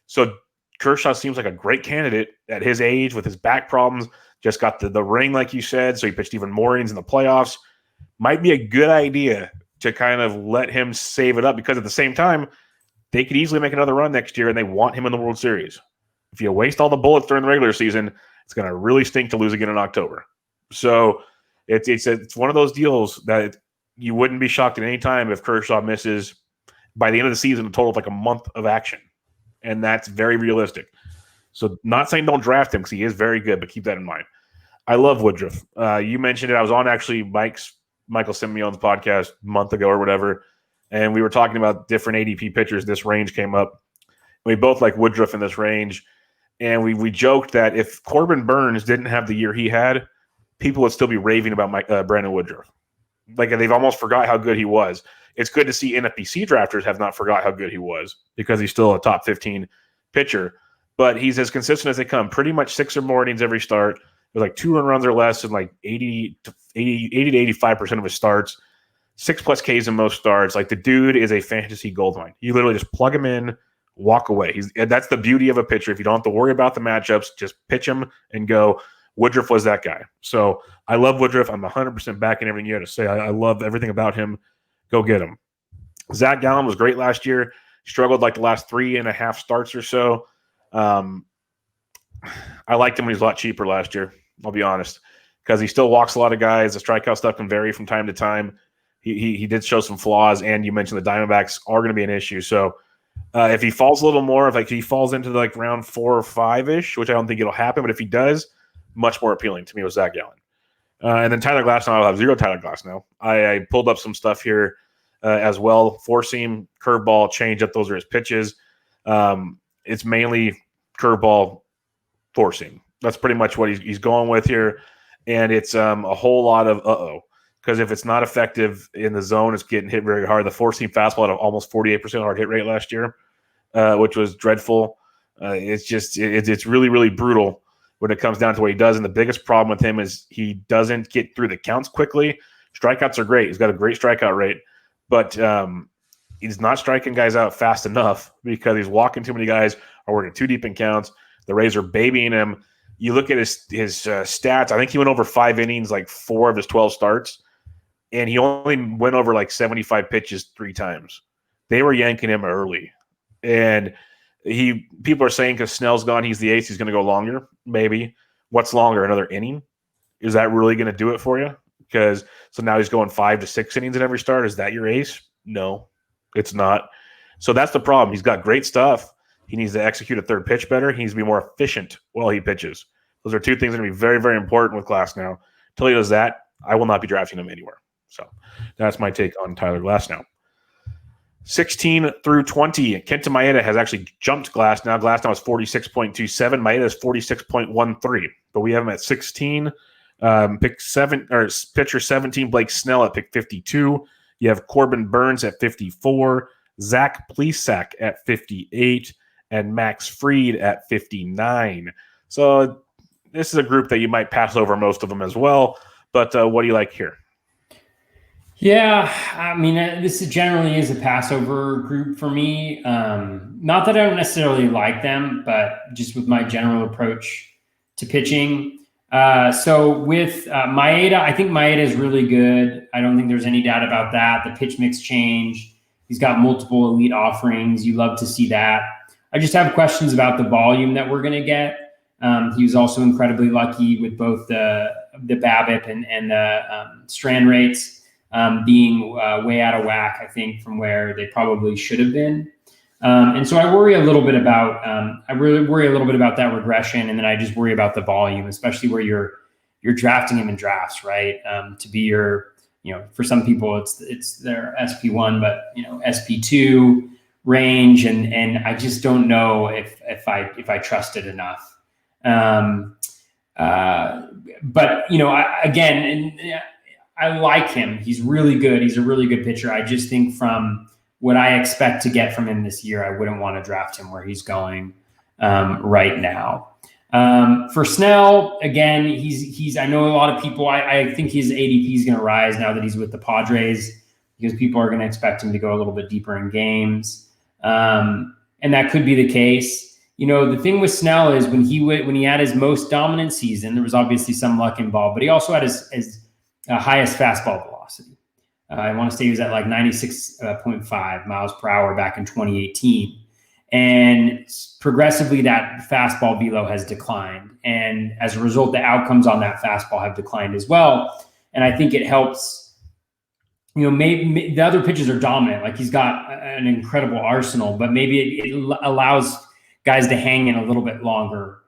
So Kershaw seems like a great candidate at his age with his back problems. Just got the ring, like you said, so he pitched even more innings in the playoffs. Might be a good idea to kind of let him save it up, because at the same time, they could easily make another run next year, and they want him in the World Series. If you waste all the bullets during the regular season, it's going to really stink to lose again in October. So it's one of those deals that you wouldn't be shocked at any time if Kershaw misses by the end of the season a total of like a month of action. And that's very realistic. So not saying don't draft him, because he is very good, but keep that in mind. I love Woodruff. You mentioned it. I was on actually Michael Simeon's podcast a month ago or whatever, and we were talking about different ADP pitchers. This range came up. We both like Woodruff in this range, and we joked that if Corbin Burns didn't have the year he had, people would still be raving about Brandon Woodruff. Like, they've almost forgot how good he was. It's good to see NFBC drafters have not forgot how good he was, because he's still a top 15 pitcher. But he's as consistent as they come. Pretty much 6 or more innings every start, with like 2 runs or less in like 80 to 85% of his starts, 6+ Ks in most starts. Like, the dude is a fantasy goldmine. You literally just plug him in, walk away. That's the beauty of a pitcher. If you don't have to worry about the matchups, just pitch him and go. Woodruff was that guy. So I love Woodruff. I'm 100% backing everything you had to say. I love everything about him. Go get him. Zach Gallen was great last year. Struggled like the last 3.5 starts or so. I liked him when he was a lot cheaper last year, I'll be honest, because he still walks a lot of guys. The strikeout stuff can vary from time to time. He did show some flaws, and you mentioned the Diamondbacks are going to be an issue. So if he falls a little more, if he falls into like round 4 or 5-ish, which I don't think it'll happen, but if he does, much more appealing to me was Zach Gallen. And then Tyler Glasnow, I'll have 0 Tyler Glasnow. I pulled up some stuff here as well. 4-seam, curveball, changeup, those are his pitches. It's mainly curveball, 4-seam. That's pretty much what he's going with here. And it's a whole lot of because if it's not effective in the zone, it's getting hit very hard. The 4-seam fastball had almost 48% hard hit rate last year, which was dreadful. It's really, really brutal when it comes down to what he does. And the biggest problem with him is he doesn't get through the counts quickly. Strikeouts are great. He's got a great strikeout rate, but he's not striking guys out fast enough because he's walking too many guys, are working too deep in counts. The Rays are babying him. You look at his stats. I think he went over 5 innings, like 4 of his 12 starts, and he only went over like 75 pitches 3 times. They were yanking him early, and people are saying because Snell's gone, he's the ace, he's going to go longer. Maybe. What's longer? Another inning? Is that really going to do it for you? So now he's going 5 to 6 innings in every start. Is that your ace? No, it's not. So that's the problem. He's got great stuff. He needs to execute a third pitch better. He needs to be more efficient while he pitches. Those are 2 things that are going to be very, very important with Glasnow. Until he does that, I will not be drafting him anywhere. So that's my take on Tyler Glasnow. 16 through 20, Kenta Maeda has actually jumped Glasnow. Glasnow is 46.27. Maeda is 46.13. But we have him at 16. Pick 7 or pitcher 17, Blake Snell at pick 52. You have Corbin Burns at 54, Zach Plesac at 58, and Max Fried at 59. So this is a group that you might pass over most of them as well. But what do you like here? Yeah, I mean, this generally is a passover group for me. Not that I don't necessarily like them, but just with my general approach to pitching. So with Maeda, I think Maeda is really good. I don't think there's any doubt about that. The pitch mix change. He's got multiple elite offerings. You love to see that. I just have questions about the volume that we're going to get. He was also incredibly lucky with both the BABIP and the strand rates being way out of whack, I think, from where they probably should have been. And so I worry a little bit about that regression, and then I just worry about the volume, especially where you're drafting him in drafts, right? To be your, for some people it's their SP1, but SP2 range, and I just don't know if I trust it enough. But I like him. He's really good. He's a really good pitcher. I just think from what I expect to get from him this year, I wouldn't want to draft him where he's going right now. For Snell, again, he's. I know a lot of people. I think his ADP is going to rise now that he's with the Padres, because people are going to expect him to go a little bit deeper in games, and that could be the case. The thing with Snell is when he had his most dominant season, there was obviously some luck involved, but he also had his highest fastball velocity. I want to say he was at like 96.5 miles per hour back in 2018. And progressively that fastball velo has declined. And as a result, the outcomes on that fastball have declined as well. And I think it helps, maybe the other pitches are dominant. Like he's got an incredible arsenal, but maybe it allows guys to hang in a little bit longer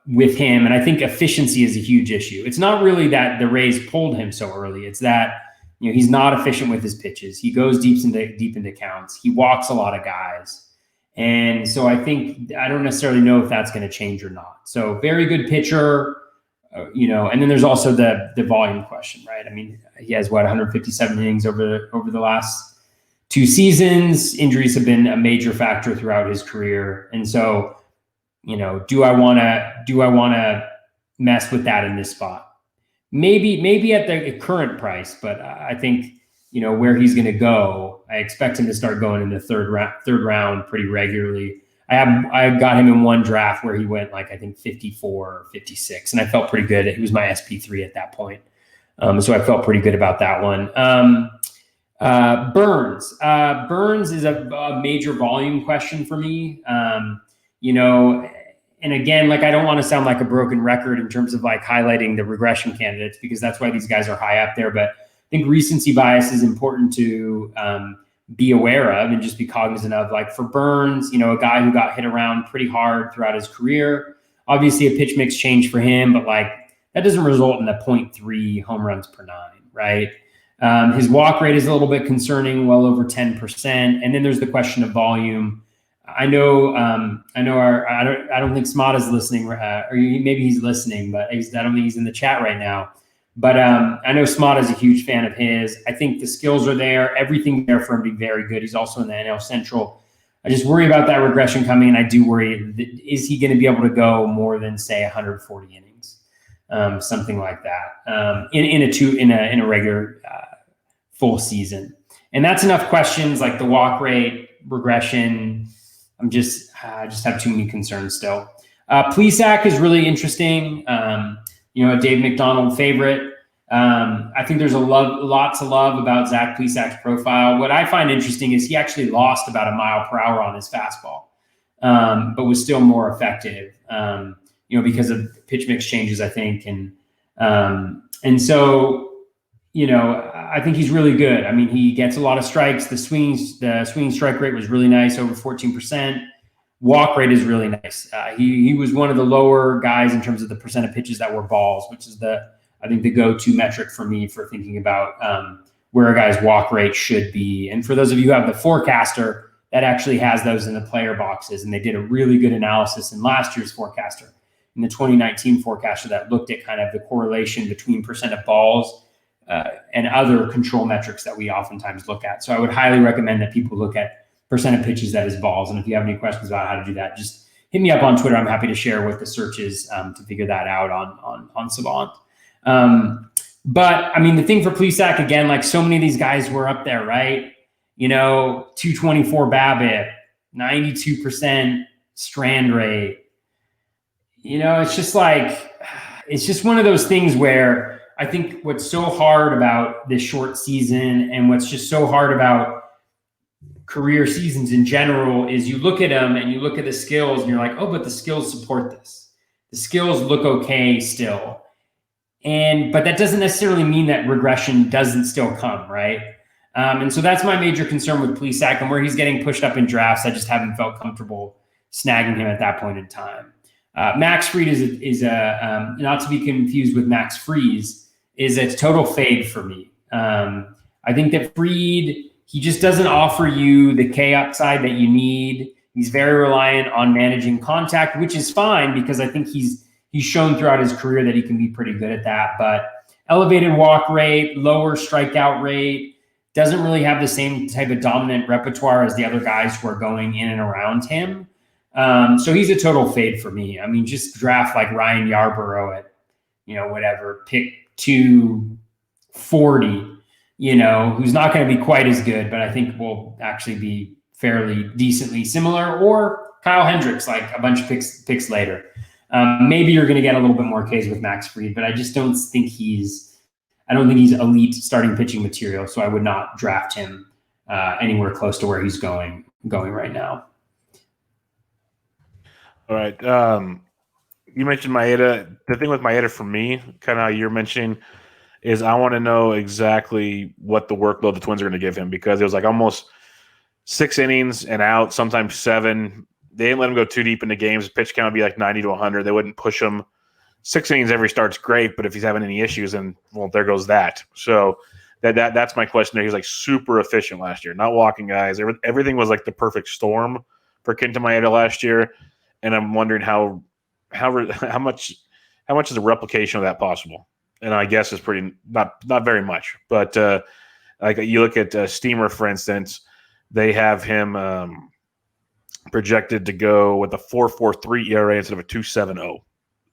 with him. And I think efficiency is a huge issue. It's not really that the Rays pulled him so early. It's that, he's not efficient with his pitches. He goes deep into counts. He walks a lot of guys. And so I don't necessarily know if that's going to change or not. So very good pitcher, and then there's also the volume question, right? I mean, he has 157 innings over the last 2 seasons. Injuries have been a major factor throughout his career. And so, do I want to mess with that in this spot? Maybe at the current price, but I think, where he's going to go, I expect him to start going in the third round pretty regularly. I got him in one draft where he went like, I think 54 or 56, and I felt pretty good. He was my SP3 at that point. So I felt pretty good about that one. Burns is a major volume question for me. And again, like, I don't want to sound like a broken record in terms of like highlighting the regression candidates, because that's why these guys are high up there. But I think recency bias is important to be aware of and just be cognizant of. Like for Burns, a guy who got hit around pretty hard throughout his career, obviously a pitch mix change for him, but like that doesn't result in the 0.3 home runs per 9, right? His walk rate is a little bit concerning, well over 10%. And then there's the question of volume. I don't think Smod is listening, or maybe he's listening, but I don't think he's in the chat right now. But I know Smod is a huge fan of his. I think the skills are there, everything there for him to be very good. He's also in the NL Central. I just worry about that regression coming, and I do worry, is he going to be able to go more than, say, 140 innings, something like that, in a regular full season? And that's enough questions like the walk rate, regression. I just have too many concerns still. Plesac is really interesting. A Dave McDonald favorite. I think there's lot to love about Zach Plesac's profile. What I find interesting is he actually lost about a mile per hour on his fastball, but was still more effective, because of pitch mix changes, I think. And so, I think he's really good. I mean, he gets a lot of strikes. The swinging strike rate was really nice, over 14%. Walk rate is really nice. He was one of the lower guys in terms of the percent of pitches that were balls, which is I think the go-to metric for me for thinking about where a guy's walk rate should be. And for those of you who have the forecaster, that actually has those in the player boxes. And they did a really good analysis in last year's forecaster, in the 2019 forecaster, that looked at kind of the correlation between percent of balls and other control metrics that we oftentimes look at. So I would highly recommend that people look at percent of pitches that is balls. And if you have any questions about how to do that, just hit me up on Twitter. I'm happy to share what the search is to figure that out on Savant. But I mean, the thing for Plesac, again, like so many of these guys were up there, right? 224 BABIP, 92% strand rate. It's just like, it's just one of those things where I think what's so hard about this short season, and what's just so hard about career seasons in general is you look at him and you look at the skills and you're like, oh, but the skills support this. The skills look okay still. But that doesn't necessarily mean that regression doesn't still come, right? And so that's my major concern with Plesac, and where he's getting pushed up in drafts. I just haven't felt comfortable snagging him at that point in time. Max Fried is a not to be confused with Max Freeze, is a total fade for me. I think that Fried, he just doesn't offer you the K upside that you need. He's very reliant on managing contact, which is fine because I think he's shown throughout his career that he can be pretty good at that. But elevated walk rate, lower strikeout rate, doesn't really have the same type of dominant repertoire as the other guys who are going in and around him. So he's a total fade for me. I mean, just draft like Ryan Yarborough at, whatever, pick 240, who's not going to be quite as good, but I think will actually be fairly decently similar, or Kyle Hendricks, like a bunch of picks later. Maybe you're going to get a little bit more Ks with Max Fried, but I just don't think he's elite starting pitching material. So I would not draft him anywhere close to where he's going right now. All right. You mentioned Maeda. The thing with Maeda for me, kind of how you're mentioning, is I want to know exactly what the workload the Twins are going to give him, because it was like almost 6 innings and out, sometimes 7. They didn't let him go too deep into games. Pitch count would be like 90 to 100. They wouldn't push him. 6 innings every start's great, but if he's having any issues, then, well, there goes that. So that's my question there. He's like super efficient last year, not walking guys. Everything was like the perfect storm for Kenta Maeda last year, and I'm wondering how much is a replication of that possible? And I guess it's pretty not very much. But like you look at Steamer, for instance, they have him projected to go with a 4.43 ERA instead of a 2.70.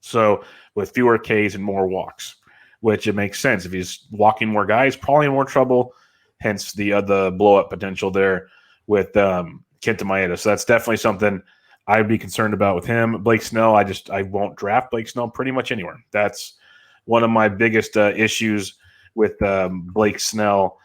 So with fewer Ks and more walks, which it makes sense. If he's walking more guys, probably in more trouble. Hence the blow up potential there with Kenta Maeda. So that's definitely something I'd be concerned about with him. Blake Snell, I won't draft Blake Snell pretty much anywhere. That's one of my biggest issues with Blake Snell,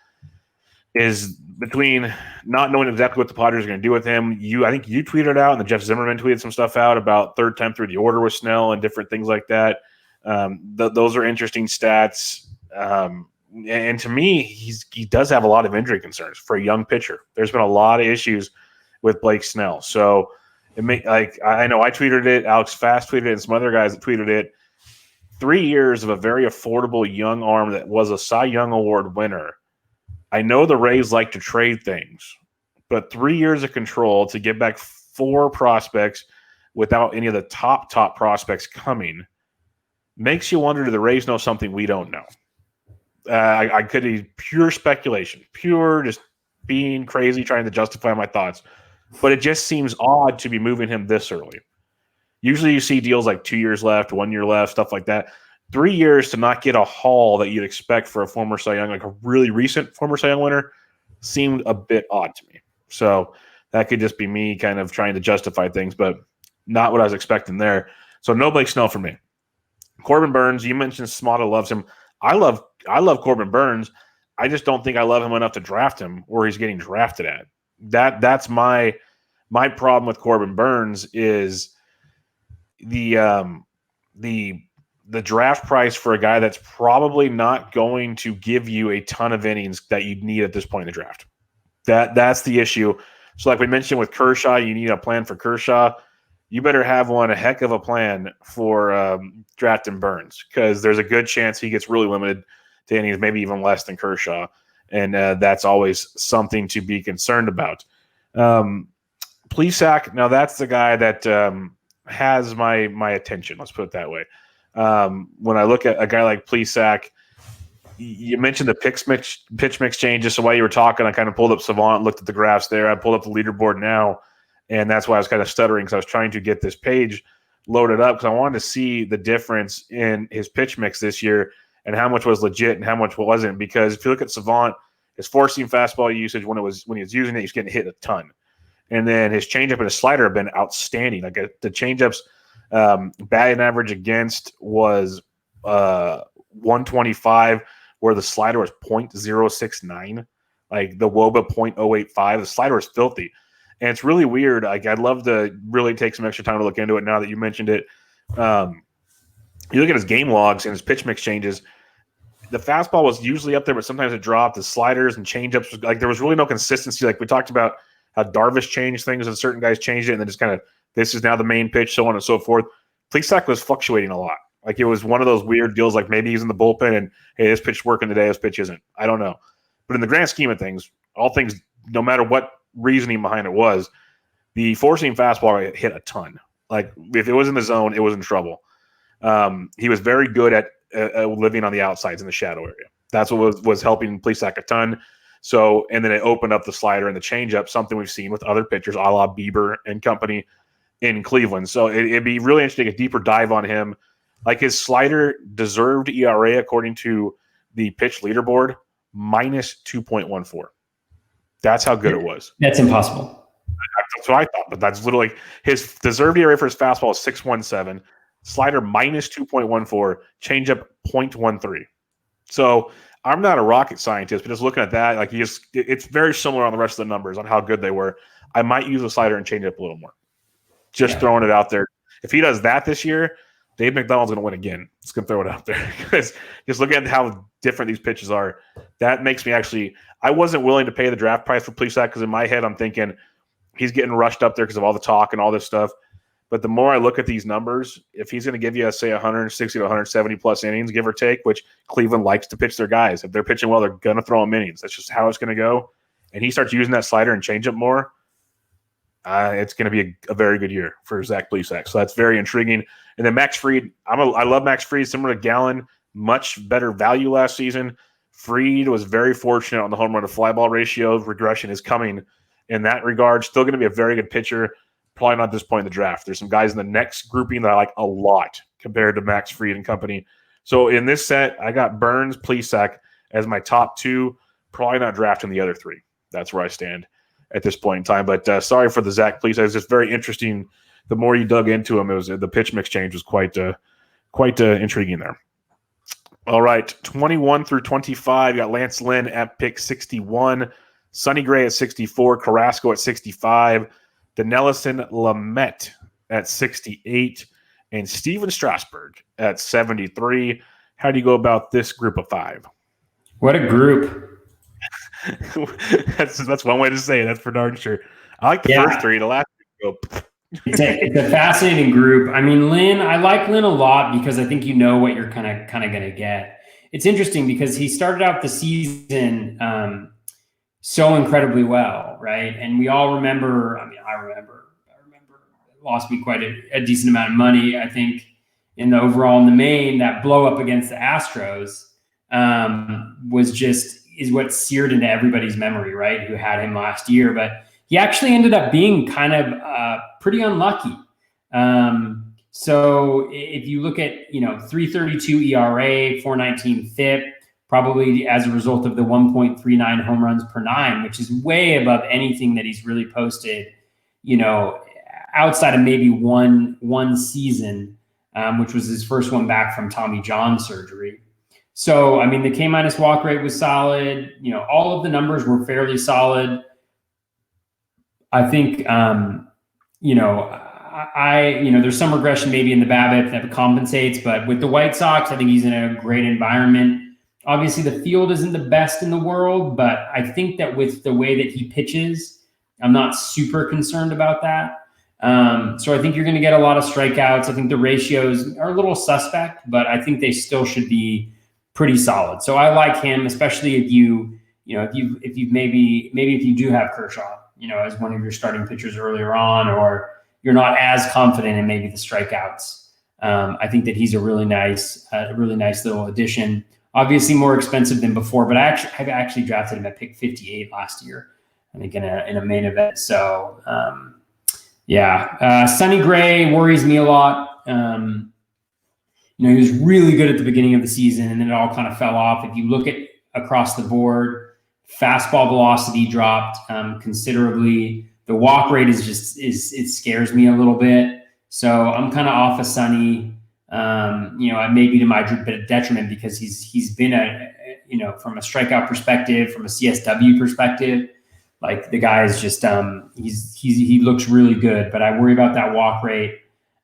is between not knowing exactly what the Padres are going to do with him. I think you tweeted out, and the Jeff Zimmerman tweeted some stuff out about third time through the order with Snell and different things like that. Those are interesting stats. And to me, he does have a lot of injury concerns for a young pitcher. There's been a lot of issues with Blake Snell. So I know I tweeted it, Alex Fast tweeted it, and some other guys that tweeted it. 3 years of a very affordable young arm that was a Cy Young Award winner. I know the Rays like to trade things, but 3 years of control to get back 4 prospects without any of the top prospects coming makes you wonder, do the Rays know something we don't know? I could be pure speculation, pure just being crazy, trying to justify my thoughts. But it just seems odd to be moving him this early. Usually you see deals like 2 years left, 1 year left, stuff like that. 3 years to not get a haul that you'd expect for a former Cy Young, like a really recent former Cy Young winner, seemed a bit odd to me. So that could just be me kind of trying to justify things, but not what I was expecting there. So no Blake Snell for me. Corbin Burns, you mentioned Smata loves him. I love Corbin Burns. I just don't think I love him enough to draft him where he's getting drafted at. That's my problem with Corbin Burns is the draft price for a guy that's probably not going to give you a ton of innings that you need at this point in the draft. That's the issue. So like we mentioned with Kershaw, you need a plan for Kershaw. You better have a heck of a plan for drafting Burns, because there's a good chance he gets really limited to innings, maybe even less than Kershaw. And that's always something to be concerned about. Plesac, now that's the guy that has my attention. Let's put it that way. When I look at a guy like Plesac, you mentioned the pitch mix changes. So while you were talking, I kind of pulled up Savant, looked at the graphs there. I pulled up the leaderboard now, and that's why I was kind of stuttering, because I was trying to get this page loaded up because I wanted to see the difference in his pitch mix this year and how much was legit and how much wasn't. Because if you look at Savant, his four-seam fastball usage when he was using it, he's getting hit a ton. And then his changeup and his slider have been outstanding. Like the changeup's batting average against was 125, where the slider was .069. like the WOBA .085. The slider was filthy. And it's really weird. Like, I'd love to really take some extra time to look into it now that you mentioned it. You look at his game logs and his pitch mix changes. The fastball was usually up there, but sometimes it dropped. The sliders and changeups, like there was really no consistency. Like we talked about how Darvish changed things and certain guys changed it, and then just kind of this is now the main pitch, so on and so forth. Plesac was fluctuating a lot. Like it was one of those weird deals. Like maybe he's in the bullpen and hey, this pitch is working today, this pitch isn't. I don't know. But in the grand scheme of things, all things, no matter what reasoning behind it was, the four-seam fastball hit a ton. Like if it was in the zone, it was in trouble. He was very good at living on the outsides in the shadow area. That's what was helping Plesac a ton. So, and then it opened up the slider and the changeup, something we've seen with other pitchers, a la Bieber and company in Cleveland. So it'd be really interesting, a deeper dive on him. Like his slider deserved ERA, according to the pitch leaderboard, minus 2.14. That's how good it was. That's impossible. That's what I thought, but that's literally his deserved ERA for his fastball is 6.17, slider minus 2.14, changeup 0.13. So I'm not a rocket scientist, but just looking at that, like it's very similar on the rest of the numbers on how good they were. I might use the slider and change it up a little more. Just throwing it out there. If he does that this year, Dave McDonald's going to win again. Just going to throw it out there. Because just looking at how different these pitches are, that makes me actually – I wasn't willing to pay the draft price for Plesac because in my head I'm thinking he's getting rushed up there because of all the talk and all this stuff. But the more I look at these numbers, if he's going to give you, say, 160 to 170-plus innings, give or take, which Cleveland likes to pitch their guys. If they're pitching well, they're going to throw them innings. That's just how it's going to go. And he starts using that slider and changeup more, it's going to be a very good year for Zach Plesac. So that's very intriguing. And then Max Fried, I love Max Fried, similar to Gallen, much better value last season. Fried was very fortunate on the home run to fly ball ratio. Regression is coming in that regard. Still going to be a very good pitcher. Probably not at this point in the draft. There's some guys in the next grouping that I like a lot compared to Max Fried and company. So in this set, I got Burns, Plesac as my top two. Probably not drafting the other three. That's where I stand at this point in time. But sorry for the Zach Plesac. It was just very interesting. The more you dug into him, it was the pitch mix change was quite intriguing there. All right, 21 through 25. You got Lance Lynn at pick 61, Sonny Gray at 64, Carrasco at 65, Dinelson Lamet at 68, and Steven Strasburg at 73. How do you go about this group of five? What a group. That's one way to say it. That's for darn sure. I like the first three. The last two go. It's a fascinating group. I mean, Lynn, I like Lynn a lot because I think you know what you're kind of going to get. It's interesting because he started out the season so incredibly well, right? And we all remember. I mean, I remember. It lost me quite a decent amount of money. I think in the main, that blow up against the Astros is what seared into everybody's memory, right? Who had him last year, but he actually ended up being kind of pretty unlucky. So if you look at, 3.32 ERA, 4.19 FIP, probably as a result of the 1.39 home runs per nine, which is way above anything that he's really posted, outside of maybe one season, which was his first one back from Tommy John surgery. So, I mean, the K- walk rate was solid. All of the numbers were fairly solid. I think, there's some regression maybe in the BABIP that compensates, but with the White Sox, I think he's in a great environment. Obviously, the field isn't the best in the world, but I think that with the way that he pitches, I'm not super concerned about that. So I think you're going to get a lot of strikeouts. I think the ratios are a little suspect, but I think they still should be pretty solid. So I like him, especially if you do have Kershaw, as one of your starting pitchers earlier on, or you're not as confident in maybe the strikeouts. I think that he's a really nice little addition. Obviously more expensive than before, but I've actually drafted him at pick 58 last year, I think in a main event. So Sonny Gray worries me a lot. He was really good at the beginning of the season, and then it all kind of fell off. If you look at across the board, fastball velocity dropped considerably. The walk rate it scares me a little bit. So I'm kind of off of Sonny, maybe to my detriment because he's been from a strikeout perspective, from a CSW perspective, like the guy is just he looks really good. But I worry about that walk rate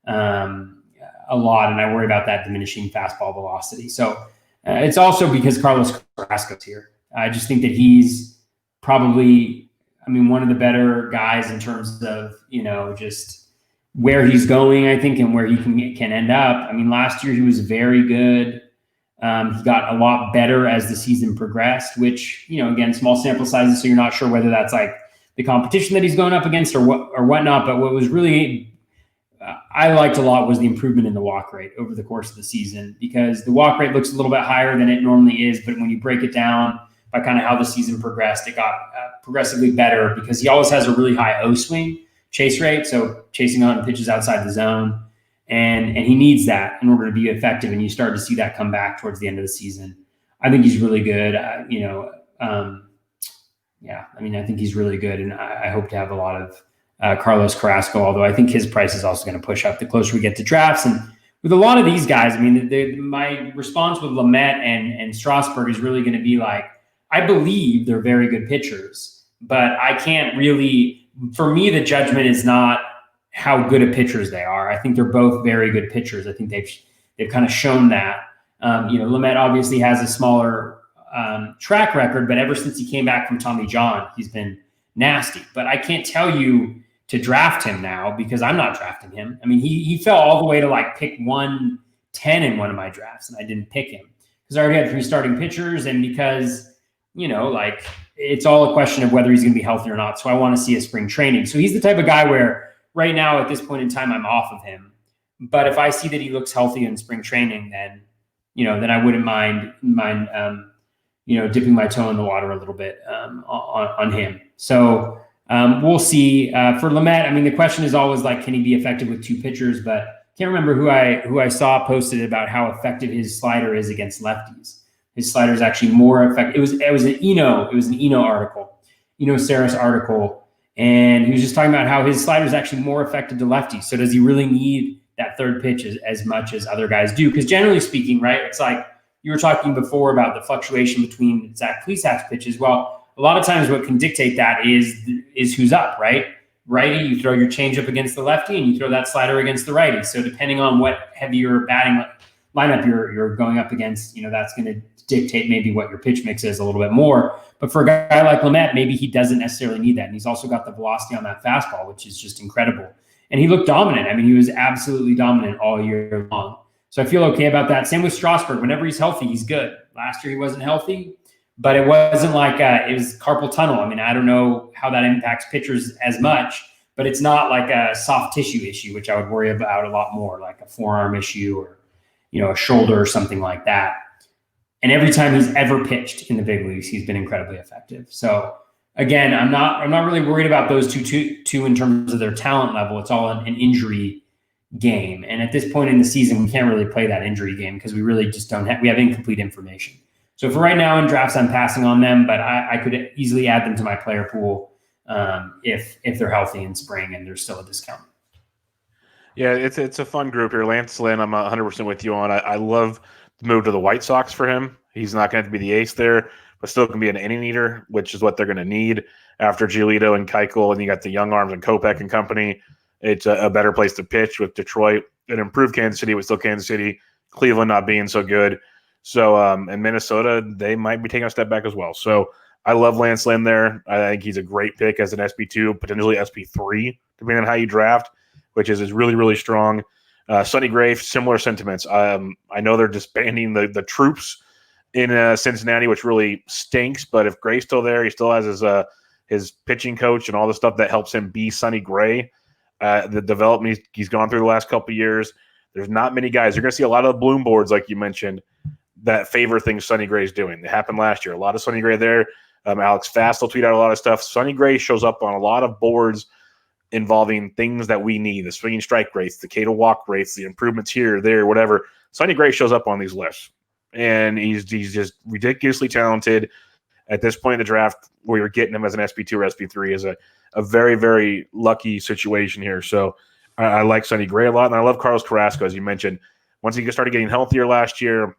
a lot, and I worry about that diminishing fastball velocity. So it's also because Carlos Carrasco's here. I just think that he's probably, one of the better guys in terms of, just where he's going, I think, and where he can end up. Last year he was very good. He got a lot better as the season progressed, which, again, small sample sizes, so you're not sure whether that's like the competition that he's going up against or whatnot. But what was really I liked a lot was the improvement in the walk rate over the course of the season, because the walk rate looks a little bit higher than it normally is. But when you break it down by kind of how the season progressed, it got progressively better, because he always has a really high O swing chase rate. So chasing on pitches outside the zone. And he needs that in order to be effective. And you start to see that come back towards the end of the season. I think he's really good. I think he's really good. And I hope to have a lot of Carlos Carrasco, although I think his price is also going to push up the closer we get to drafts. And with a lot of these guys, my response with Lamet and Strasburg is really going to be like, I believe they're very good pitchers, but I can't really, for me, the judgment is not how good of pitchers they are. I think they're both very good pitchers. I think they've kind of shown that. Lamet obviously has a smaller track record, but ever since he came back from Tommy John, he's been nasty. But I can't tell you to draft him now, because I'm not drafting him. He fell all the way to like pick 110 in one of my drafts, and I didn't pick him because I already had 3 starting pitchers, and because it's all a question of whether he's going to be healthy or not. So I want to see a spring training. So he's the type of guy where right now at this point in time I'm off of him. But if I see that he looks healthy in spring training, then I wouldn't mind dipping my toe in the water a little bit on him. So we'll see. For Lamet, the question is always like, can he be effective with 2 pitchers? But I can't remember who I saw posted about how effective his slider is against lefties. His slider is actually more effective. It was an Eno article, Eno Saris article, and he was just talking about how his slider is actually more effective to lefties. So does he really need that third pitch as much as other guys do? Because generally speaking, right, it's like you were talking before about the fluctuation between Zach Plesac's pitches. Well, a lot of times what can dictate that is who's up, right? Righty, you throw your changeup against the lefty, and you throw that slider against the righty. So depending on what heavier batting lineup you're going up against, that's going to dictate maybe what your pitch mix is a little bit more. But for a guy like Lamet, maybe he doesn't necessarily need that. And he's also got the velocity on that fastball, which is just incredible. And he looked dominant. He was absolutely dominant all year long. So I feel okay about that. Same with Strasburg. Whenever he's healthy, he's good. Last year he wasn't healthy, but it wasn't like it was carpal tunnel. I don't know how that impacts pitchers as much, but it's not like a soft tissue issue, which I would worry about a lot more, like a forearm issue or, a shoulder or something like that. And every time he's ever pitched in the big leagues, he's been incredibly effective. So again, I'm not really worried about those two in terms of their talent level. It's all an injury game. And at this point in the season, we can't really play that injury game because we really just we have incomplete information. So for right now in drafts, I'm passing on them, but I could easily add them to my player pool if they're healthy in spring and there's still a discount. Yeah, it's a fun group here. Lance Lynn, I'm 100% with you on. I love the move to the White Sox for him. He's not going to be the ace there, but still can be an inning eater, which is what they're going to need after Giolito and Keuchel, and you got the young arms and Kopech and company. It's a better place to pitch with Detroit. It improved Kansas City, but still Kansas City. Cleveland not being so good. So, and Minnesota, they might be taking a step back as well. So I love Lance Lynn there. I think he's a great pick as an SP2, potentially SP3, depending on how you draft, which is really, really strong. Sonny Gray, similar sentiments. I know they're disbanding the troops in Cincinnati, which really stinks. But if Gray's still there, he still has his pitching coach and all the stuff that helps him be Sonny Gray. The development he's gone through the last couple of years. There's not many guys. You're going to see a lot of bloom boards, like you mentioned, that favor things Sonny Gray's doing. They happened last year. A lot of Sonny Gray there. Alex Fast will tweet out a lot of stuff. Sonny Gray shows up on a lot of boards involving things that we need, the swinging strike rates, the K to walk rates, the improvements here, there, whatever. Sonny Gray shows up on these lists, and he's just ridiculously talented. At this point in the draft, where you're getting him as an SP2 or SP3 is a very, very lucky situation here. So I like Sonny Gray a lot, and I love Carlos Carrasco, as you mentioned. Once he started getting healthier last year,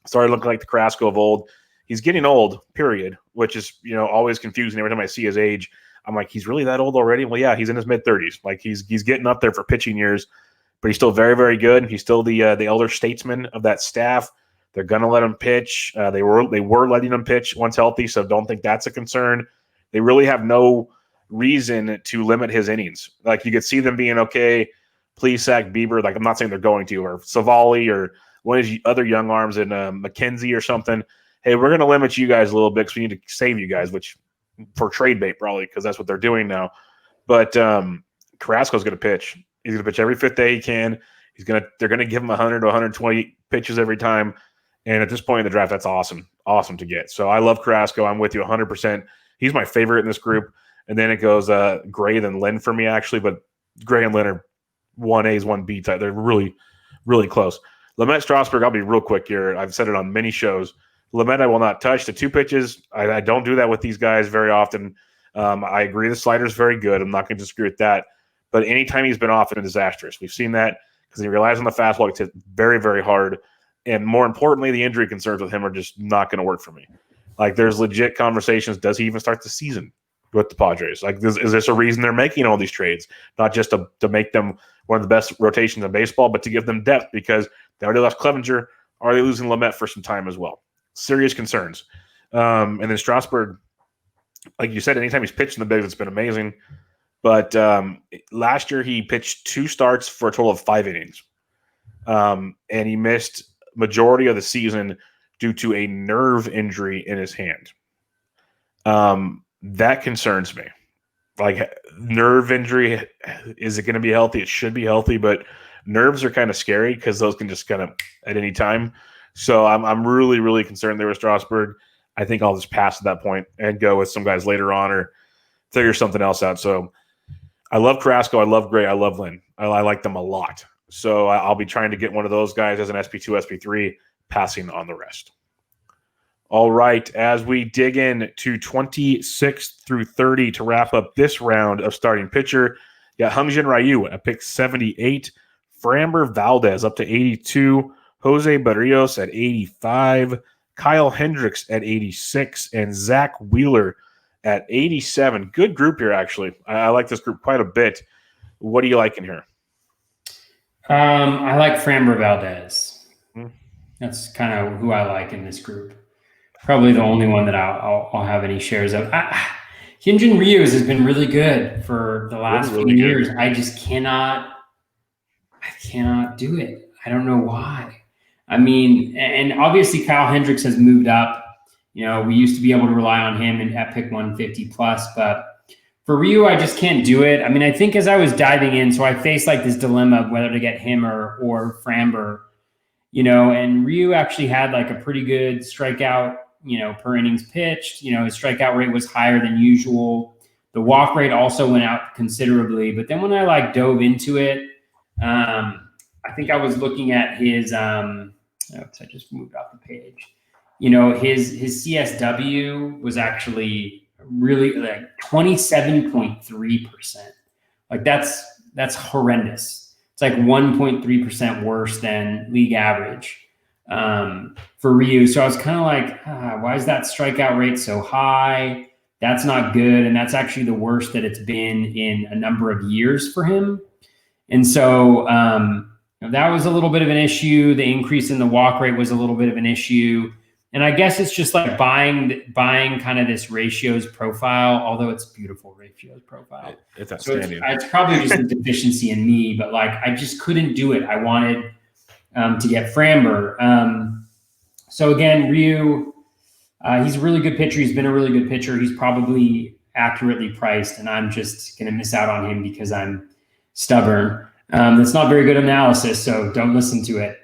started looking like the Carrasco of old. He's getting old, period, which is, always confusing. Every time I see his age, I'm like, he's really that old already? Well, yeah, he's in his mid-30s. Like, he's getting up there for pitching years, but he's still very, very good. He's still the elder statesman of that staff. They're going to let him pitch. They were letting him pitch once healthy, so don't think that's a concern. They really have no reason to limit his innings. Like, you could see them being, okay, please sack Bieber. Like, I'm not saying they're going to, or Savali, or one of these other young arms in McKenzie or something. Hey, we're going to limit you guys a little bit because we need to save you guys, which for trade bait probably, because that's what they're doing now. But Carrasco's going to pitch. He's going to pitch every fifth day he can. They're going to give him 100 to 120 pitches every time. And at this point in the draft, that's awesome to get. So I love Carrasco. I'm with you 100%. He's my favorite in this group. And then it goes Gray, then Lynn for me, actually. But Gray and Lynn are 1As, 1B type. They're really, really close. Lamet Strasburg, I'll be real quick here. I've said it on many shows. Lamet, I will not touch. The 2 pitches, I don't do that with these guys very often. I agree the slider is very good. I'm not going to disagree with that. But anytime he's been off, it's disastrous. We've seen that because he relies on the fastball. It's hit very, very hard. And more importantly, the injury concerns with him are just not going to work for me. Like, there's legit conversations. Does he even start the season with the Padres? Like, is this a reason they're making all these trades? Not just to make them one of the best rotations in baseball, but to give them depth, because they already lost Clevenger. Are they losing Lamet for some time as well? Serious concerns. And then Strasburg, like you said, anytime he's pitched in the bigs, it's been amazing. But last year he pitched 2 starts for a total of 5 innings. And he missed majority of the season due to a nerve injury in his hand. That concerns me. Like, nerve injury, is it going to be healthy? It should be healthy, but nerves are kind of scary because those can just kind of at any time. So I'm really, really concerned there with Strasburg. I think I'll just pass at that point and go with some guys later on or figure something else out. So I love Carrasco. I love Gray. I love Lynn. I like them a lot. So I'll be trying to get one of those guys as an SP2, SP3, passing on the rest. All right, as we dig in to 26 through 30 to wrap up this round of starting pitcher, you got Hungjin Ryu at pick 78, Framber Valdez up to 82, Jose Barrios at 85, Kyle Hendricks at 86, and Zach Wheeler at 87. Good group here, actually. I like this group quite a bit. What do you like in here? I like Framber Valdez. That's kind of who I like in this group. Probably the only one that I'll have any shares of. Hyunjin Ryu has been really good for the last few years. I just cannot do it. I don't know why. I mean, and obviously Kyle Hendricks has moved up. We used to be able to rely on him at pick 150 plus, but for Ryu, I just can't do it. I mean, I think as I was diving in, so I faced like this dilemma of whether to get him or Framber, and Ryu actually had like a pretty good strikeout, per innings pitched. His strikeout rate was higher than usual. The walk rate also went out considerably. But then when I dove into it, I think I was looking at his, I just moved off the page. His CSW was actually really 27.3%. Like that's horrendous. It's like 1.3% worse than league average for Ryu. So I was kind of like, why is that strikeout rate so high? That's not good. And that's actually the worst that it's been in a number of years for him. And so that was a little bit of an issue. The increase in the walk rate was a little bit of an issue. And I guess it's just like buying kind of this ratios profile, although it's beautiful ratios profile. It's outstanding. So it's probably just a deficiency in me, but I just couldn't do it. I wanted to get Framber. So again, Ryu, he's a really good pitcher. He's been a really good pitcher. He's probably accurately priced, and I'm just going to miss out on him because I'm stubborn. That's not very good analysis, so don't listen to it,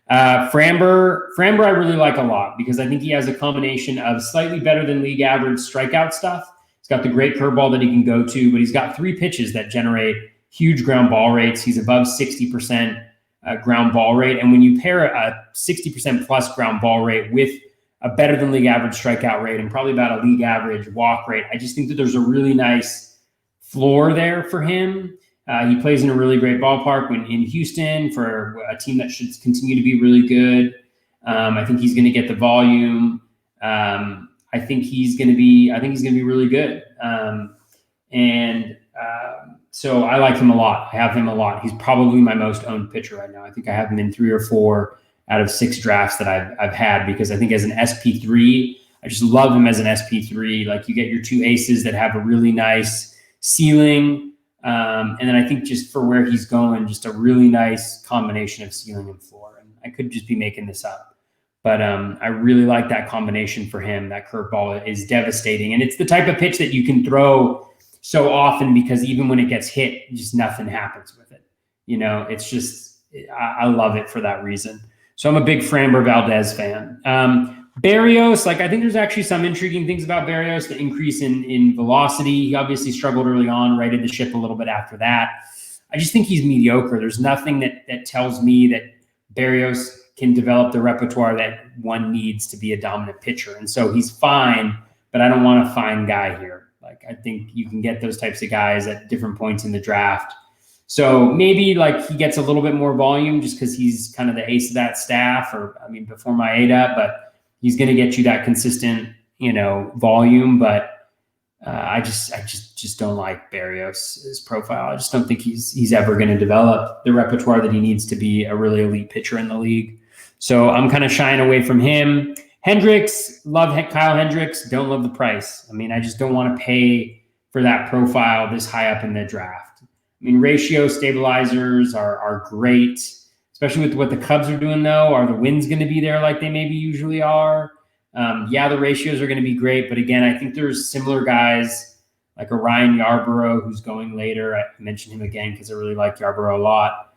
Framber I really like a lot because I think he has a combination of slightly better than league average strikeout stuff. He's got the great curveball that he can go to, but he's got 3 pitches that generate huge ground ball rates. He's above 60% ground ball rate. And when you pair a 60% plus ground ball rate with a better than league average strikeout rate and probably about a league average walk rate, I just think that there's a really nice floor there for him. He plays in a really great ballpark in Houston for a team that should continue to be really good. I think he's going to get the volume. I think he's going to be really good. So I like him a lot. I have him a lot. He's probably my most owned pitcher right now. I think I have him in 3 or 4 out of 6 drafts that I've had, because I think as an SP3, I just love him as an SP3. Like, you get your 2 aces that have a really nice ceiling. And then I think just for where he's going, just a really nice combination of ceiling and floor. And I could just be making this up, but I really like that combination for him. That curveball is devastating. And it's the type of pitch that you can throw so often, because even when it gets hit, just nothing happens with it. It's just, I love it for that reason. So I'm a big Framber Valdez fan. Berrios, I think there's actually some intriguing things about Berrios. The increase in velocity. He obviously struggled early on, righted the ship a little bit after that. I just think he's mediocre. There's nothing that tells me that Berrios can develop the repertoire that one needs to be a dominant pitcher. And so he's fine, but I don't want a fine guy here. I think you can get those types of guys at different points in the draft. So maybe he gets a little bit more volume just because he's kind of the ace of that staff, before Maeda, but he's going to get you that consistent, volume. But I just don't like Berrios' profile. I just don't think he's ever going to develop the repertoire that he needs to be a really elite pitcher in the league. So I'm kind of shying away from him. Hendricks, love Kyle Hendricks, don't love the price. I just don't want to pay for that profile this high up in the draft. Ratio stabilizers are great, especially with what the Cubs are doing, though. Are the wins going to be there like they maybe usually are? The ratios are going to be great. But again, I think there's similar guys like a Ryan Yarborough, who's going later. I mentioned him again because I really like Yarborough a lot,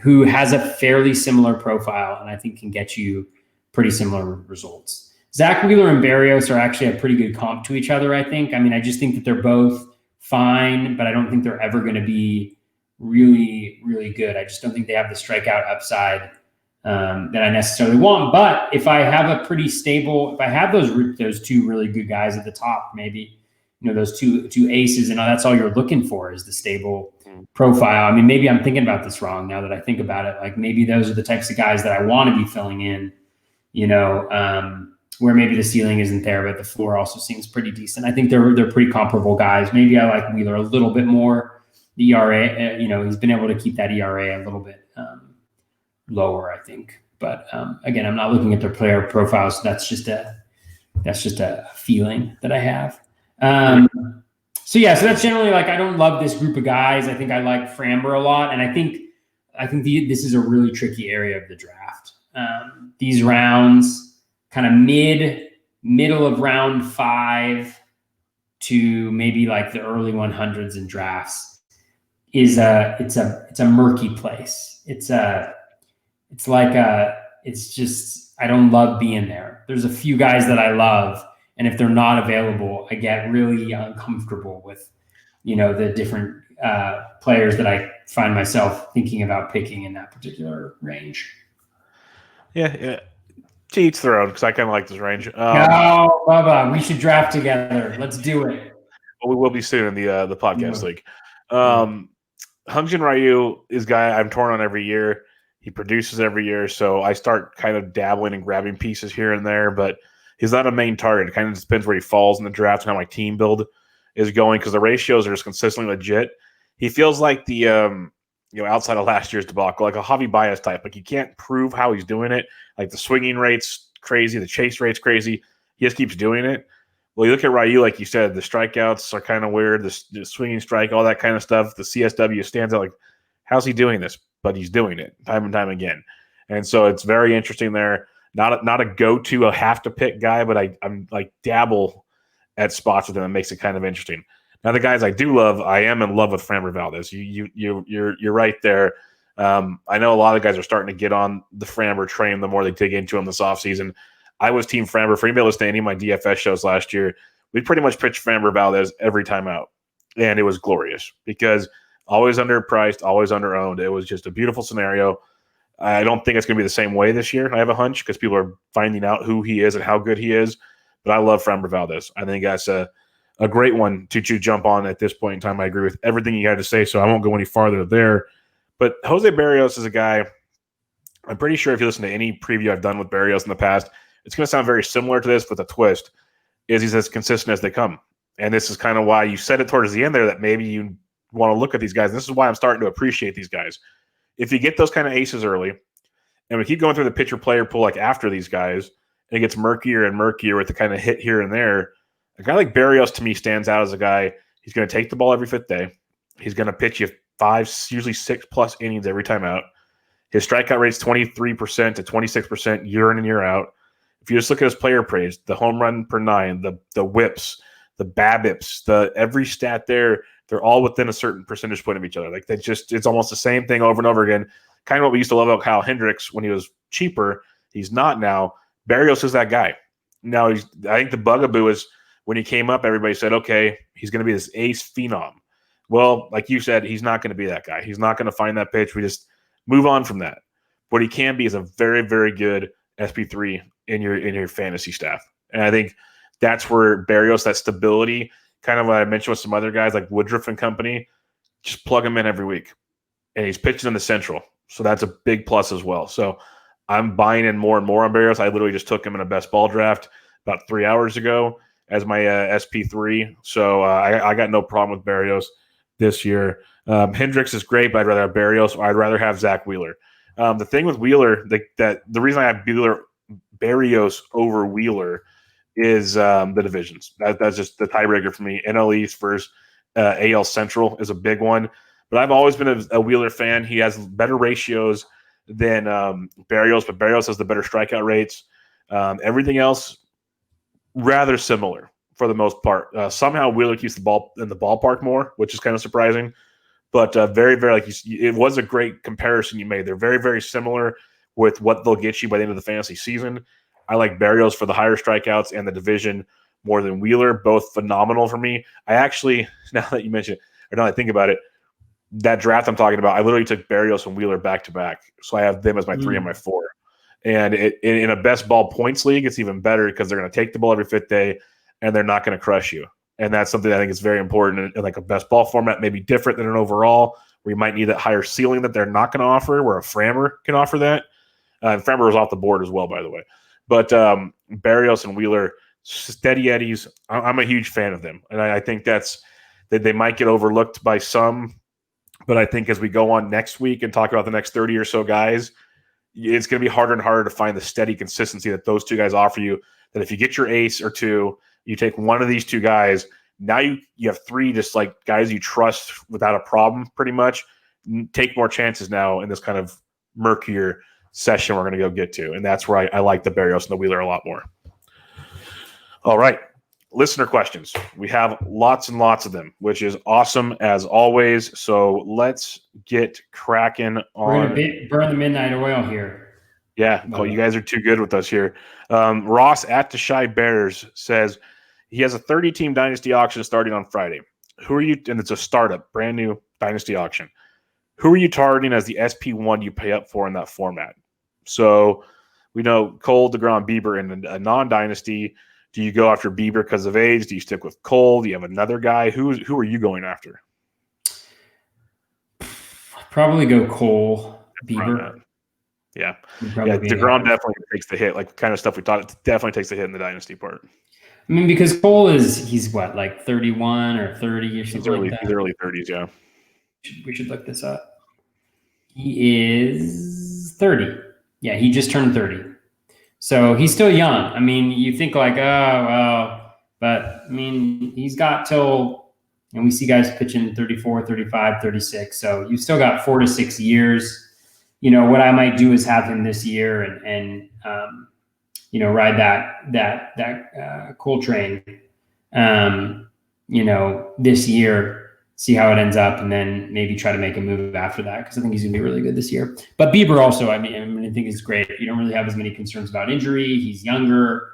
who has a fairly similar profile and I think can get you pretty similar results. Zach Wheeler and Berrios are actually a pretty good comp to each other, I think. I just think that they're both fine, but I don't think they're ever going to be really, really good. I just don't think they have the strikeout upside that I necessarily want. But if I have a pretty stable, if I have those 2 really good guys at the top, maybe, those two aces, and that's all you're looking for is the stable profile. Maybe I'm thinking about this wrong now that I think about it. Maybe those are the types of guys that I want to be filling in, where maybe the ceiling isn't there, but the floor also seems pretty decent. I think they're pretty comparable guys. Maybe I like Wheeler a little bit more. The ERA, he's been able to keep that ERA a little bit lower, I think. But again, I'm not looking at their player profiles. That's just a feeling that I have. So that's generally I don't love this group of guys. I think I like Framber a lot, and I think this is a really tricky area of the draft. These rounds, kind of middle of round 5 to maybe the early 100s in drafts, it's a murky place. It's just, I don't love being there. There's a few guys that I love, and if they're not available, I get really uncomfortable with, the different players that I find myself thinking about picking in that particular range. Yeah. To each their own, because I kind of like this range. No, Bubba, we should draft together. Let's do it. Well, we will be soon in the podcast league. Hyunjin Ryu is a guy I'm torn on every year. He produces every year, so I start kind of dabbling and grabbing pieces here and there, but he's not a main target. It kind of depends where he falls in the draft and how my team build is going, because the ratios are just consistently legit. He feels like the outside of last year's debacle, like a Javi Baez type. You can't prove how he's doing it. The swinging rate's crazy, the chase rate's crazy. He just keeps doing it. Well, you look at Ryu, like you said, the strikeouts are kind of weird. The swinging strike, all that kind of stuff. The CSW stands out. How's he doing this? But he's doing it time and time again. And so it's very interesting there. Not a go-to, a have-to-pick guy, but I'm dabble at spots with him. That makes it kind of interesting. Now, the guys I do love, I am in love with Framber Valdez. You're right there. I know a lot of guys are starting to get on the Framber train the more they dig into him this offseason. I was Team Framber. For anybody listening to any of my DFS shows last year, we pretty much pitched Framber Valdez every time out. And it was glorious because always underpriced, always underowned. It was just a beautiful scenario. I don't think it's going to be the same way this year. I have a hunch because people are finding out who he is and how good he is. But I love Framber Valdez. I think that's a great one to jump on at this point in time. I agree with everything you had to say, so I won't go any farther there. But Jose Berrios is a guy, I'm pretty sure if you listen to any preview I've done with Berrios in the past, it's going to sound very similar to this with a twist, is he's as consistent as they come. And this is kind of why you said it towards the end there that maybe you want to look at these guys. And this is why I'm starting to appreciate these guys. If you get those kind of aces early, and we keep going through the pitcher player pool like after these guys, and it gets murkier and murkier with the kind of hit here and there, a guy like Berrios to me stands out as a guy. He's going to take the ball every fifth day. He's going to pitch you 5, usually 6+ innings every time out. His strikeout rate's 23% to 26% year in and year out. If you just look at his player praise, the home run per 9, the whips, the BABIPs, every stat there, they're all within a certain percentage point of each other. Like it's almost the same thing over and over again. Kind of what we used to love about Kyle Hendricks when he was cheaper. He's not now. Berrios is that guy. Now I think the bugaboo is when he came up, everybody said, okay, he's going to be this ace phenom. Well, like you said, he's not going to be that guy. He's not going to find that pitch. We just move on from that. What he can be is a very, very good SP3 in your fantasy staff. And I think that's where Berrios, that stability, kind of what I mentioned with some other guys like Woodruff and company, just plug him in every week. And he's pitching in the Central. So that's a big plus as well. So I'm buying in more and more on Berrios. I literally just took him in a best ball draft about 3 hours ago as my SP3. So I got no problem with Berrios this year. Hendricks is great, but I'd rather have Berrios or I'd rather have Zach Wheeler. The thing with Wheeler, the reason I have Berrios over Wheeler is the divisions. That's just the tiebreaker for me. NL East versus AL Central is a big one. But I've always been a Wheeler fan. He has better ratios than Berrios, but Berrios has the better strikeout rates. Everything else, rather similar for the most part. Somehow Wheeler keeps the ball in the ballpark more, which is kind of surprising. But very, very, it was a great comparison you made. They're very, very similar with what they'll get you by the end of the fantasy season. I like Berrios for the higher strikeouts and the division more than Wheeler. Both phenomenal for me. I actually, now that you mention it, or now that I think about it, that draft I'm talking about, I literally took Berrios and Wheeler back to back. So I have them as my 3 and my 4. And in a best ball points league, it's even better because they're going to take the ball every fifth day and they're not going to crush you. And that's something I think is very important in like a best ball format, maybe different than an overall, where you might need that higher ceiling that they're not going to offer, where a Framber can offer that. And Framber was off the board as well, by the way. But Berrios and Wheeler, steady Eddies, I'm a huge fan of them. And I think that they might get overlooked by some. But I think as we go on next week and talk about the next 30 or so guys, it's going to be harder and harder to find the steady consistency that those two guys offer you. That if you get your ace or two, you take one of these two guys, now you have 3 just like guys you trust without a problem pretty much. Take more chances now in this kind of murkier session we're going to go get to. And that's where I like the Berrios and the Wheeler a lot more. All right. Listener questions. We have lots and lots of them, which is awesome as always. So let's get cracking on. We're going to burn the midnight oil here. Yeah. Well, you guys are too good with us here. Ross at the Shy Bears says he has a 30-team dynasty auction starting on Friday. Who are you? And it's a startup, brand new dynasty auction. Who are you targeting as the SP1 you pay up for in that format? So we know Cole, DeGrom, Bieber in a non-dynasty. Do you go after Bieber because of age? Do you stick with Cole? Do you have another guy? Who are you going after? Probably go Cole, Bieber. Yeah. DeGrom definitely takes the hit. Like kind of stuff we thought definitely takes the hit in the dynasty part. I mean, because Cole he's what, like 31 or 30 or something like that? He's early 30s, yeah. We should look this up. He is 30. Yeah, he just turned 30. So he's still young. I mean, you think like, oh, well, but I mean, he's got till, and we see guys pitching 34, 35, 36. So you still got 4 to 6 years. You know, what I might do is have him this year and you know, ride that cool train, you know, this year, see how it ends up, and then maybe try to make a move after that, because I think he's going to be really good this year. But Bieber also, I mean, I think he's great. You don't really have as many concerns about injury. He's younger,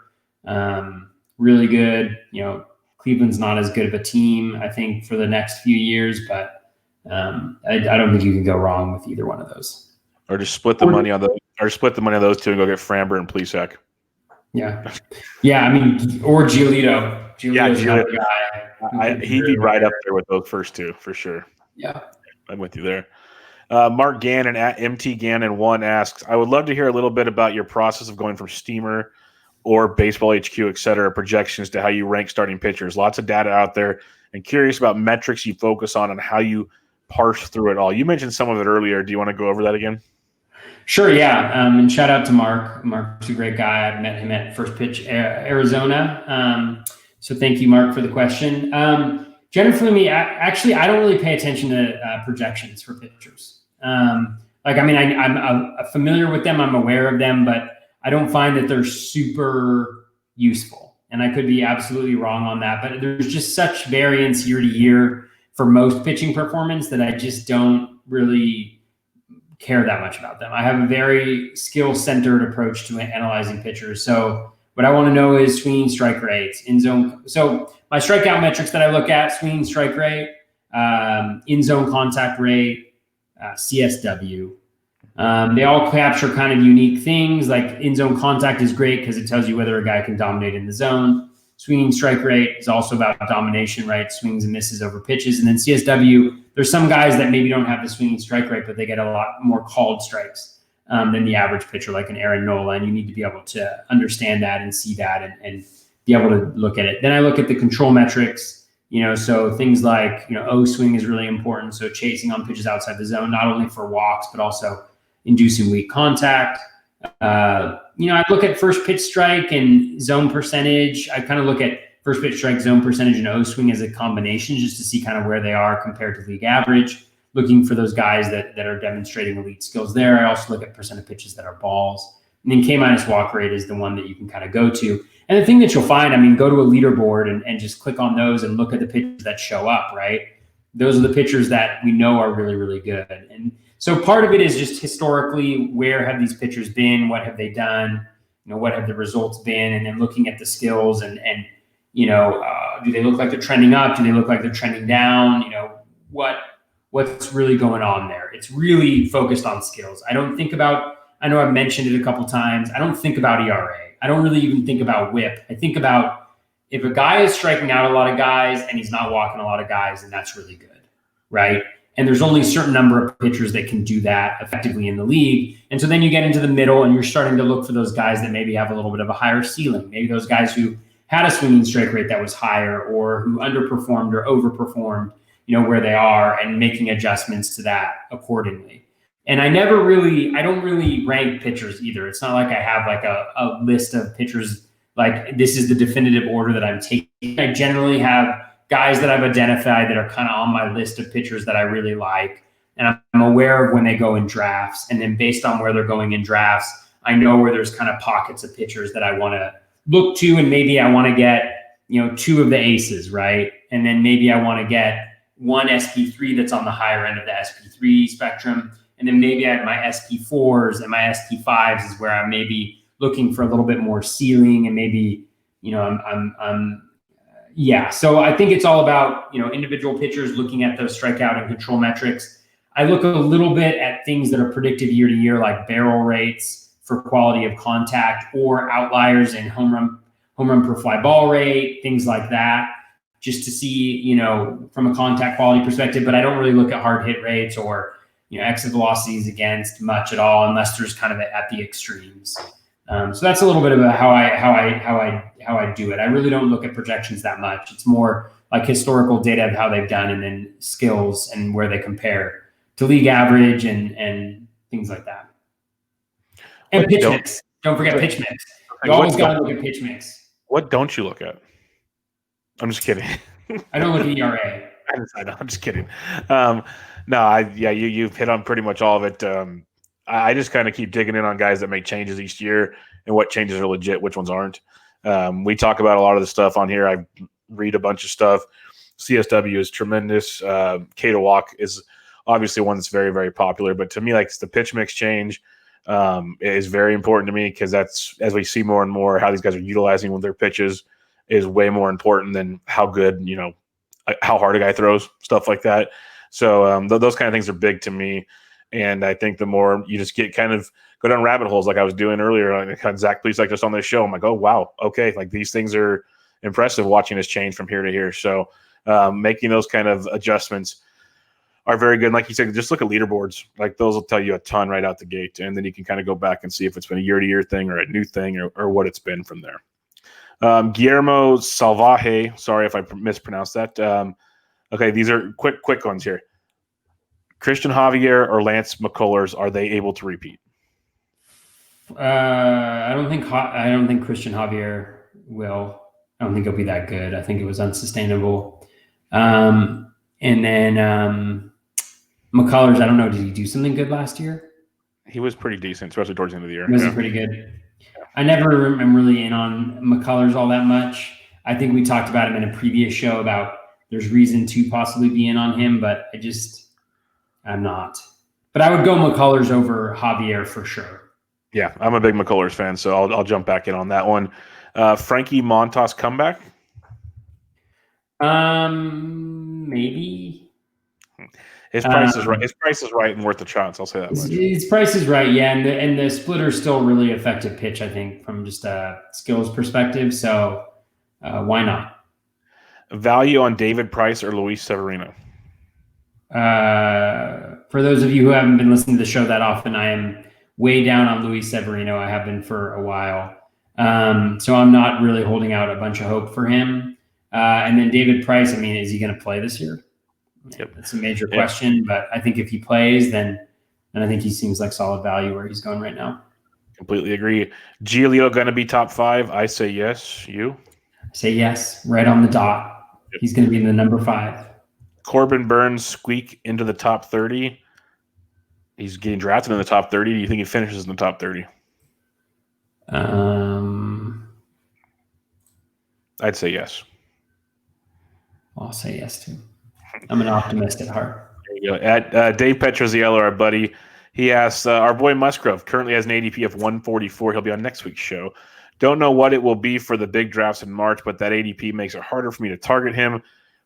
really good. You know, Cleveland's not as good of a team, I think, for the next few years, but I don't think you can go wrong with either one of those. Or just split the money on those two and go get Framber and Plesac. Yeah. Yeah, I mean, or Giolito. Giolito's another guy. He'd be right up there with those first two for sure. Yeah. I'm with you there. Mark Gannon at MT Gannon 1 asks, I would love to hear a little bit about your process of going from steamer or Baseball HQ, et cetera, projections to how you rank starting pitchers. Lots of data out there, and curious about metrics you focus on and how you parse through it all. You mentioned some of it earlier. Do you want to go over that again? Sure, yeah. And shout out to Mark. Mark's a great guy. I met him at First Pitch Arizona. So thank you, Mark, for the question. Generally, me, actually, I don't really pay attention to projections for pitchers. I'm familiar with them. I'm aware of them, but I don't find that they're super useful. And I could be absolutely wrong on that. But there's just such variance year to year for most pitching performance that I just don't really care that much about them. I have a very skill-centered approach to analyzing pitchers. So what I want to know is swinging strike rates, in zone. So my strikeout metrics that I look at: swinging strike rate, in zone contact rate, CSW. They all capture kind of unique things. Like in zone contact is great because it tells you whether a guy can dominate in the zone. Swinging strike rate is also about domination, right? Swings and misses over pitches. And then CSW, there's some guys that maybe don't have the swinging strike rate, but they get a lot more called strikes than the average pitcher, like an Aaron Nola. And you need to be able to understand that and see that and be able to look at it. Then I look at the control metrics, so things like, O swing is really important. So chasing on pitches outside the zone, not only for walks, but also inducing weak contact. I look at first pitch strike and zone percentage. I kind of look at first pitch strike, zone percentage, and O swing as a combination just to see kind of where they are compared to league average, looking for those guys that are demonstrating elite skills there. I also look at percent of pitches that are balls. And then K- walk rate is the one that you can kind of go to. And the thing that you'll find, go to a leaderboard and just click on those and look at the pitchers that show up, right? Those are the pitchers that we know are really, really good. And so part of it is just historically, where have these pitchers been? What have they done? What have the results been? And then looking at the skills and do they look like they're trending up? Do they look like they're trending down? What's really going on there? It's really focused on skills. I know I've mentioned it a couple times. I don't think about ERA. I don't really even think about WHIP. I think about if a guy is striking out a lot of guys and he's not walking a lot of guys, then that's really good, right? And there's only a certain number of pitchers that can do that effectively in the league. And so then you get into the middle and you're starting to look for those guys that maybe have a little bit of a higher ceiling. Maybe those guys who had a swinging strike rate that was higher or who underperformed or overperformed, where they are, and making adjustments to that accordingly. And I don't really rank pitchers either. It's not like I have like a list of pitchers, like this is the definitive order that I'm taking. I generally have guys that I've identified that are kind of on my list of pitchers that I really like. And I'm aware of when they go in drafts. And then based on where they're going in drafts, I know where there's kind of pockets of pitchers that I want to look to. And maybe I want to get, two of the aces, right? And then maybe I want to get one SP3 that's on the higher end of the SP3 spectrum. And then maybe I have my SP4s and my SP5s is where I'm maybe looking for a little bit more ceiling and maybe, So I think it's all about, individual pitchers looking at those strikeout and control metrics. I look a little bit at things that are predictive year to year, like barrel rates for quality of contact or outliers in home run per fly ball rate, things like that, just to see, from a contact quality perspective. But I don't really look at hard hit rates or, exit velocities against much at all, unless there's kind of at the extremes. So that's a little bit about how I do it. I really don't look at projections that much. It's more like historical data of how they've done, and then skills and where they compare to league average and things like that. And pitch mix. Don't forget pitch mix. You always got to look at pitch mix. What don't you look at? I'm just kidding. I don't look at ERA. I'm just kidding. You've hit on pretty much all of it. I just kind of keep digging in on guys that make changes each year and what changes are legit, which ones aren't. We talk about a lot of the stuff on here. I read a bunch of stuff. CSW is tremendous. K to walk is obviously one that's very, very popular. But to me, like the pitch mix change is very important to me because that's, as we see more and more, how these guys are utilizing with their pitches is way more important than how good, how hard a guy throws, stuff like that. So those kind of things are big to me. And I think the more you just go down rabbit holes like I was doing earlier, like Zach Plesac just on this show, I'm like, oh, wow, okay, like these things are impressive watching us change from here to here. So making those kind of adjustments. are very good. And like you said, just look at leaderboards. Like those will tell you a ton right out the gate, and then you can kind of go back and see if it's been a year-to-year thing or a new thing or what it's been from there. Guillermo Salvaje, sorry if I mispronounced that. Okay, these are quick ones here. Christian Javier or Lance McCullers, are they able to repeat? I don't think Christian Javier will. I don't think he'll be that good. I think it was unsustainable. And then McCullers, I don't know. Did he do something good last year? He was pretty decent, especially towards the end of the year. Was he pretty good? Yeah. I never am really in on McCullers all that much. I think we talked about him in a previous show about there's reason to possibly be in on him, but I'm not. But I would go McCullers over Javier for sure. Yeah, I'm a big McCullers fan, so I'll jump back in on that one. Frankie Montas comeback? Maybe. His price is right. His price is right and worth the chance. I'll say that much. His price is right, yeah, and the splitter's still really effective pitch, I think, from just a skills perspective. So why not? Value on David Price or Luis Severino? For those of you who haven't been listening to the show that often, I am way down on Luis Severino. I have been for a while. So I'm not really holding out a bunch of hope for him. And then David Price, I mean, is he going to play this year? Yep. It's a major question, but I think if he plays, then I think he seems like solid value where he's going right now. Completely agree. Giolito going to be top 5? I say yes. You? I say yes, right on the dot. Yep. He's going to be in the number 5. Corbin Burns squeak into the top 30. He's getting drafted in the top 30. Do you think he finishes in the top 30? I'd say yes. I'll say yes too. I'm an optimist at heart. There you go. At Dave Petroziello, our buddy, he asks, our boy Musgrove currently has an ADP of 144. He'll be on next week's show. Don't know what it will be for the big drafts in March, but that ADP makes it harder for me to target him.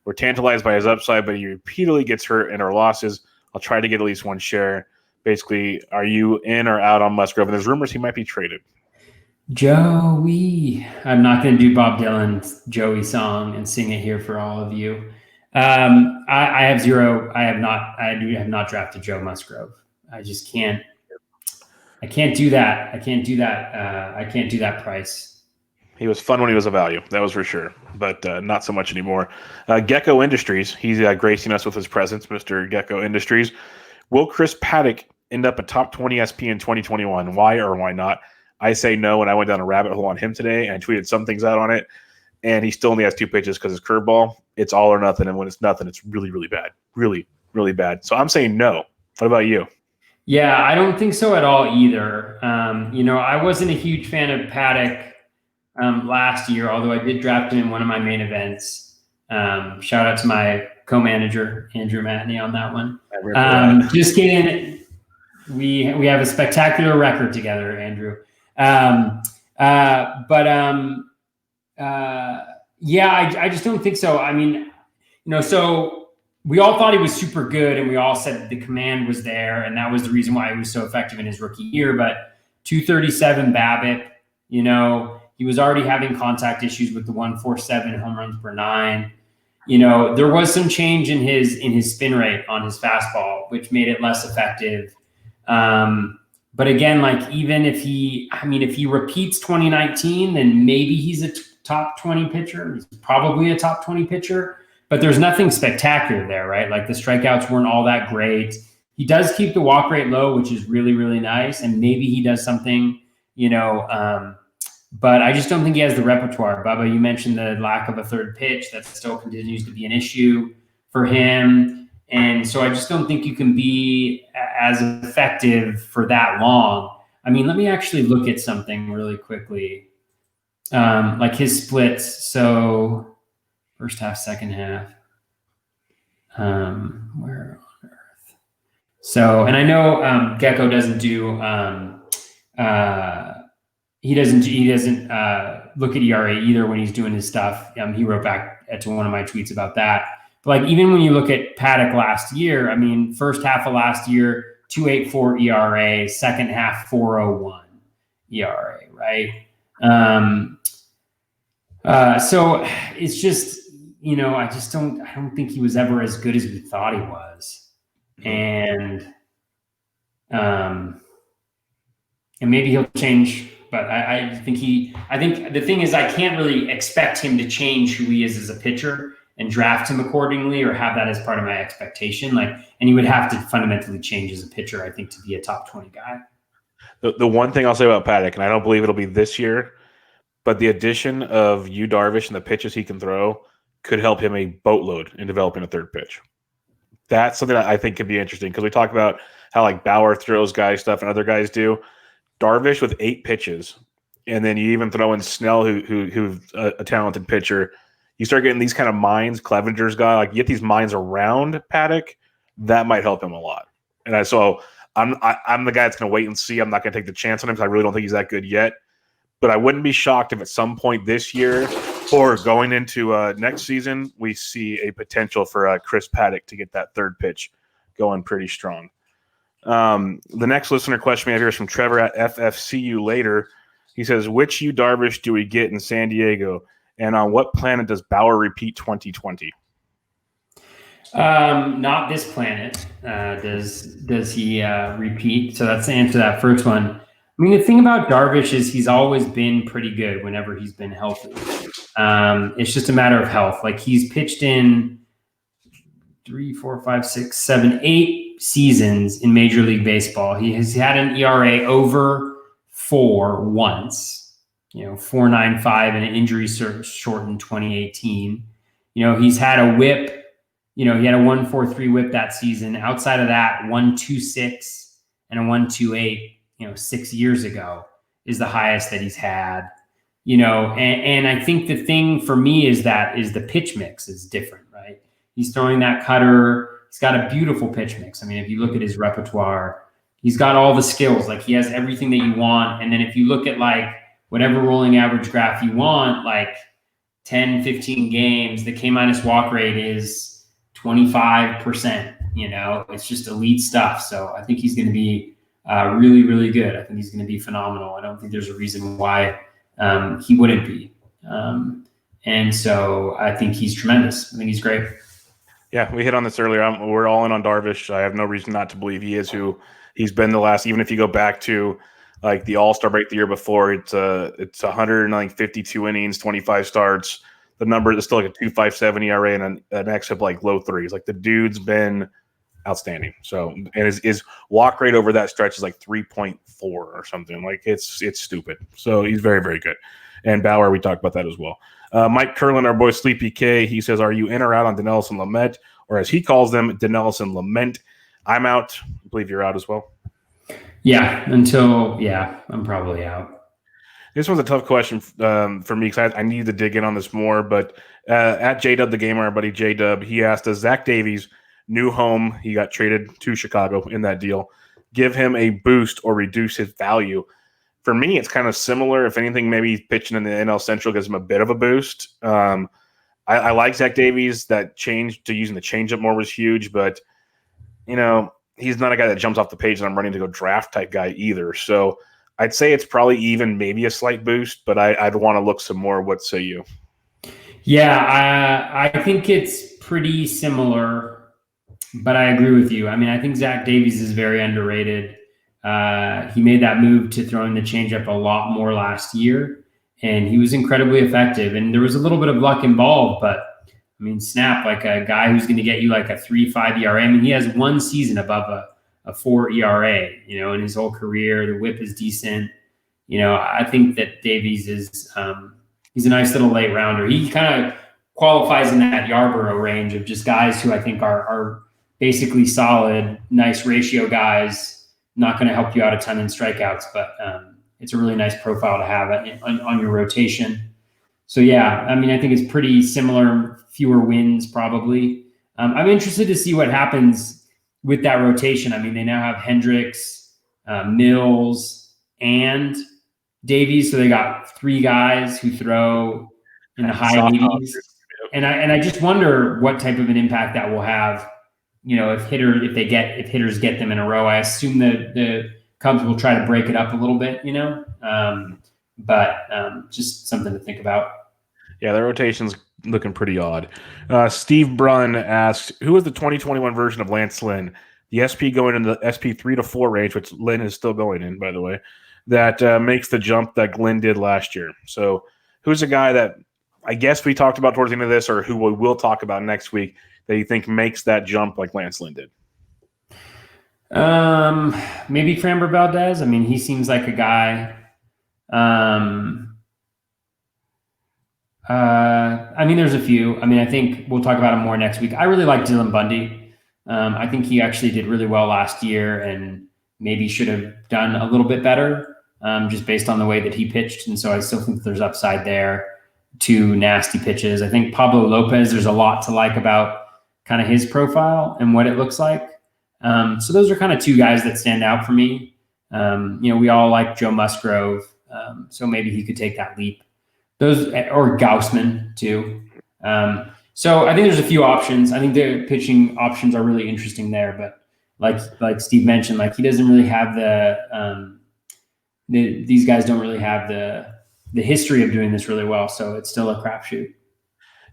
We're tantalized by his upside, but he repeatedly gets hurt in our losses. I'll try to get at least one share. Basically, are you in or out on Musgrove? And there's rumors he might be traded. Joey. I'm not going to do Bob Dylan's Joey song and sing it here for all of you. I have zero. I have not drafted Joe Musgrove. I just can't. I can't do that. I can't do that price. He was fun when he was a value. That was for sure, but not so much anymore. Gecko Industries. He's gracing us with his presence, Mr. Gecko Industries. Will Chris Paddock end up a top 20 SP in 2021? Why or why not? I say no, and I went down a rabbit hole on him today, and I tweeted some things out on it, and he still only has 2 pitches because his curveball, it's all or nothing, and when it's nothing, it's really, really bad. Really, really bad. So I'm saying no. What about you? Yeah, I don't think so at all either. I wasn't a huge fan of Paddock last year, although I did draft him in one of my main events. Shout out to my co-manager, Andrew Matney, on that one. Just kidding. We have a spectacular record together, Andrew. I just don't think so. I mean, so we all thought he was super good, and we all said the command was there, and that was the reason why he was so effective in his rookie year. But 237 BABIP, he was already having contact issues with the 147 home runs per 9. There was some change in his spin rate on his fastball, which made it less effective. But again, like even if he repeats 2019, then maybe he's a top 20 pitcher. He's probably a top 20 pitcher, but there's nothing spectacular there, right? Like the strikeouts weren't all that great. He does keep the walk rate low, which is really, really nice. And maybe he does something, but I just don't think he has the repertoire. Bubba, you mentioned the lack of a third pitch. That still continues to be an issue for him. And so I just don't think you can be as effective for that long. I mean, let me actually look at something really quickly. Like his splits. So first half, second half. Where on earth? So, and I know Gecko doesn't do he doesn't look at ERA either when he's doing his stuff. He wrote back to one of my tweets about that. But like even when you look at Paddock last year, I mean, first half of last year, 2.84 ERA, second half 4.01 ERA, right? So it's just, I don't think he was ever as good as we thought he was. and maybe he'll change. But I think the thing is, I can't really expect him to change who he is as a pitcher and draft him accordingly, or have that as part of my expectation. And he would have to fundamentally change as a pitcher, I think, to be a top 20 guy. The one thing I'll say about Paddock, and I don't believe it'll be this year, but the addition of Yu Darvish and the pitches he can throw could help him a boatload in developing a third pitch. That's something that I think could be interesting, because we talk about how like Bauer throws guys stuff and other guys do. Darvish with 8 pitches, and then you even throw in Snell, who's a talented pitcher. You start getting these kind of minds, Clevenger's guy, like you get these minds around Paddock, that might help him a lot. And I'm the guy that's going to wait and see. I'm not going to take the chance on him because I really don't think he's that good yet. But I wouldn't be shocked if at some point this year or going into next season, we see a potential for Chris Paddock to get that third pitch going pretty strong. The next listener question we have here is from Trevor at FFCU later. He says, which Yu Darvish do we get in San Diego? And on what planet does Bauer repeat 2020? Not this planet. Does he repeat? So that's the answer to that first one. I mean, the thing about Darvish is he's always been pretty good whenever he's been healthy. It's just a matter of health. Like he's pitched in 3, 4, 5, 6, 7, 8 seasons in Major League Baseball. He has had an ERA over 4 once, 4.95 in an injury shortened 2018. He's had a whip, he had a 1.43 whip that season. Outside of that, 1.26 and a 1.28, 6 years ago is the highest that he's had, and I think the thing for me is the pitch mix is different, right? He's throwing that cutter. He's got a beautiful pitch mix. I mean, if you look at his repertoire, he's got all the skills. Like he has everything that you want. And then if you look at like whatever rolling average graph you want, like 10, 15 games, the K- walk rate is 25%. It's just elite stuff. So I think he's going to be really, really good. I think he's going to be phenomenal. I don't think there's a reason why he wouldn't be. And so I think he's tremendous. I think he's great. Yeah, we hit on this earlier. We're all in on Darvish. I have no reason not to believe he is who he's been the last. Even if you go back to like the All-Star break the year before, it's 152 innings, 25 starts. The number is still like a 2.57 ERA and an xFIP like low threes. Like the dude's been outstanding. So and his walk rate over that stretch is like 3.4 or something. Like it's stupid. So he's very, very good. And Bauer, we talked about that as well. Mike Curlin, our boy Sleepy K, he says, are you in or out on Dinelson Lamet, or as he calls them, Dinelson Lament? I'm out. I believe you're out as well. Yeah, I'm probably out. This one's a tough question for me because I need to dig in on this more. But at J-Dub the Gamer, our buddy J-Dub, he asked, does Zach Davies' new home, he got traded to Chicago in that deal, give him a boost or reduce his value? For me, it's kind of similar. If anything, maybe pitching in the NL Central gives him a bit of a boost. I like Zach Davies. That change to using the changeup more was huge, but he's not a guy that jumps off the page and I'm running to go draft type guy either. So I'd say it's probably even maybe a slight boost, but I'd want to look some more. What say you? Yeah, I think it's pretty similar, but I agree with you. I mean, I think Zach Davies is very underrated. He made that move to throwing the changeup a lot more last year, and he was incredibly effective. And there was a little bit of luck involved, but I mean, snap, like a guy who's going to get you like a 3.5 ERA. I mean, he has one season above a 4 ERA, in his whole career. The whip is decent. I think that Davies is he's a nice little late rounder. He kind of qualifies in that Yarborough range of just guys who I think are basically solid, nice ratio guys. Not going to help you out a ton in strikeouts, but it's a really nice profile to have on your rotation. So, yeah, I mean, I think it's pretty similar, fewer wins probably. I'm interested to see what happens with that rotation. I mean, they now have Hendricks, Mills, and Davies. So they got 3 guys who throw in the high 80s. And I just wonder what type of an impact that will have. If hitters get them in a row. I assume that the Cubs will try to break it up a little bit, but just something to think about. Yeah, the rotation's looking pretty odd. Steve Brunn asks, who is the 2021 version of Lance Lynn? the SP going in the SP 3 to 4 range, which Lynn is still going in, by the way, that makes the jump that Glenn did last year. So who's a guy that I guess we talked about towards the end of this, or who we will talk about next week, that you think makes that jump like Lance Lynn did? Maybe Framber Valdez. I mean, he seems like a guy. I mean, there's a few. I mean, I think we'll talk about him more next week. I really like Dylan Bundy. I think he actually did really well last year and maybe should have done a little bit better, just based on the way that he pitched. And so I still think there's upside there. 2 nasty pitches. I think Pablo Lopez, there's a lot to like about kind of his profile and what it looks like. So those are kind of 2 guys that stand out for me. We all like Joe Musgrove. So maybe he could take that leap. Those, or Gaussman too. So I think there's a few options. I think the pitching options are really interesting there, but like Steve mentioned, like he doesn't really have these guys don't really have the history of doing this really well. So it's still a crapshoot.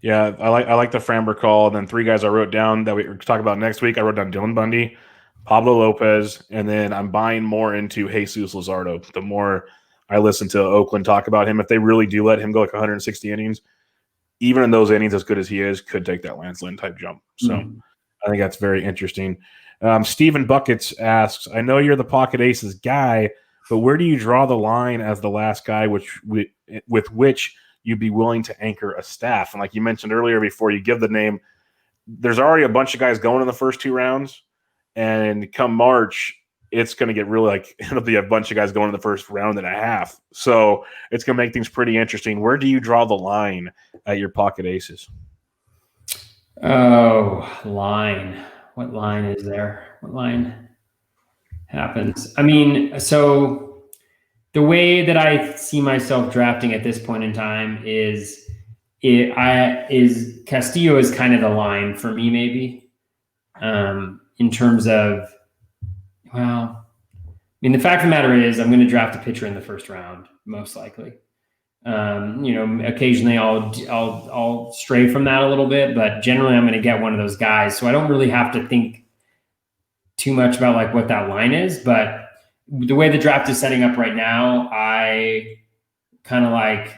Yeah, I like the Framber call. And then 3 guys I wrote down that we talk about next week. I wrote down Dylan Bundy, Pablo Lopez, and then I'm buying more into Jesus Luzardo. The more I listen to Oakland talk about him, if they really do let him go like 160 innings, even in those innings, as good as he is, could take that Lance Lynn type jump. So I think that's very interesting. Steven Buckets asks, I know you're the pocket aces guy, but where do you draw the line as the last guy with which you'd be willing to anchor a staff? And like you mentioned earlier, before you give the name, there's already a bunch of guys going in the first 2 rounds. And come March, it's going to get really it'll be a bunch of guys going in the first round and a half. So it's going to make things pretty interesting. Where do you draw the line at your pocket aces? Oh, line. What line is there? What line happens? I mean, so the way that I see myself drafting at this point in time is Castillo is kind of the line for me, maybe, in terms of, well, I mean, the fact of the matter is I'm going to draft a pitcher in the first round, most likely. Occasionally I'll stray from that a little bit, but generally I'm going to get one of those guys. So I don't really have to think too much about like what that line is, but the way the draft is setting up right now, I kind of like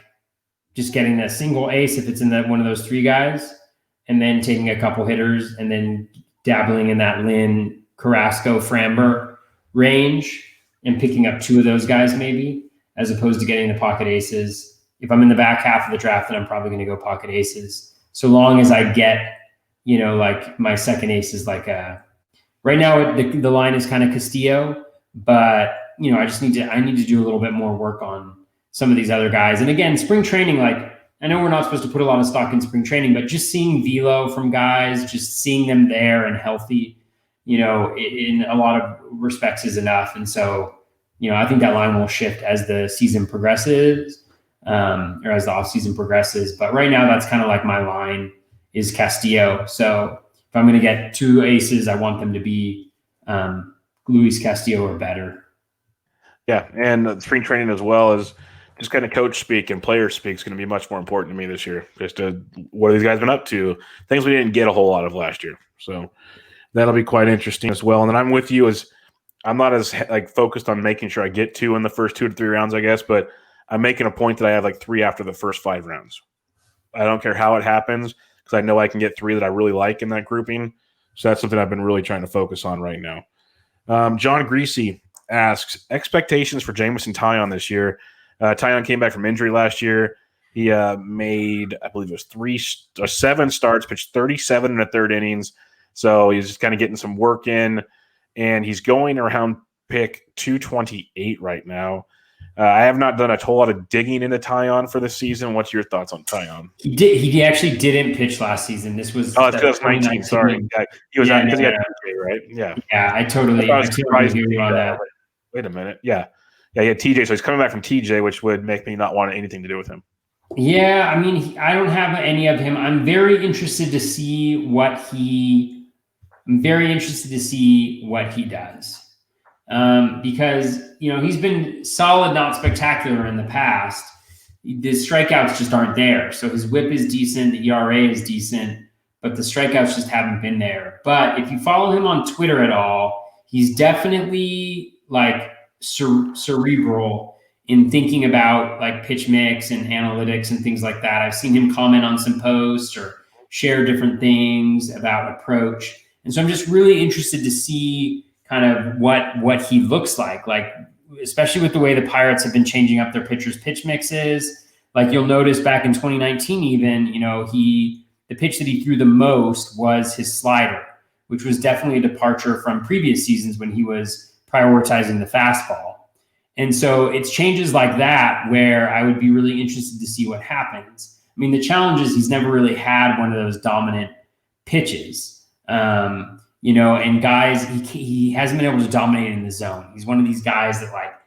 just getting a single ace if it's in one of those 3 guys, and then taking a couple hitters and then dabbling in that Lynn, Carrasco, Framber range and picking up 2 of those guys maybe, as opposed to getting the pocket aces. If I'm in the back half of the draft, then I'm probably going to go pocket aces. So long as I get, like my second ace is like right now the line is kind of Castillo, but I need to do a little bit more work on some of these other guys. And again, spring training, like I know we're not supposed to put a lot of stock in spring training, but just seeing velo from guys, just seeing them there and healthy, in a lot of respects is enough. And so, I think that line will shift as the season progresses, or as the off season progresses. But right now that's kind of like my line is Castillo. So if I'm going to get 2 aces, I want them to be Luis Castillo or better. Yeah, and spring training as well as just kind of coach speak and player speak is going to be much more important to me this year. Just what have these guys been up to? Things we didn't get a whole lot of last year. So that'll be quite interesting as well. And then I'm with you as I'm not as focused on making sure I get 2 in the first 2 to 3 rounds, I guess, but I'm making a point that I have 3 after the first 5 rounds. I don't care how it happens because I know I can get 3 that I really like in that grouping. So that's something I've been really trying to focus on right now. John Greasy asks, expectations for Jameson Taillon this year. Taillon came back from injury last year. He made, I believe it was 7 starts, pitched 37 in the 3rd innings. So he's just kind of getting some work in, and he's going around pick 228 right now. I have not done a whole lot of digging into Taillon for this season. What's your thoughts on Taillon? He actually didn't pitch last season. This was 2019. Sorry, yeah, he was because he had TJ, right? Yeah, I totally hear you on that. Wait a minute, yeah, he had TJ, so he's coming back from TJ, which would make me not want anything to do with him. Yeah, I mean, I don't have any of him. I'm very interested to see what he does. Because, he's been solid, not spectacular in the past. The strikeouts just aren't there. So his whip is decent. The ERA is decent, but the strikeouts just haven't been there. But if you follow him on Twitter at all, he's definitely like cerebral in thinking about like pitch mix and analytics and things like that. I've seen him comment on some posts or share different things about approach. And so I'm just really interested to see kind of what he looks like, especially with the way the Pirates have been changing up their pitchers' pitch mixes. Like you'll notice back in 2019, even, the pitch that he threw the most was his slider, which was definitely a departure from previous seasons when he was prioritizing the fastball. And so it's changes like that where I would be really interested to see what happens. I mean, the challenge is he's never really had one of those dominant pitches, and guys, he hasn't been able to dominate in the zone. He's one of these guys that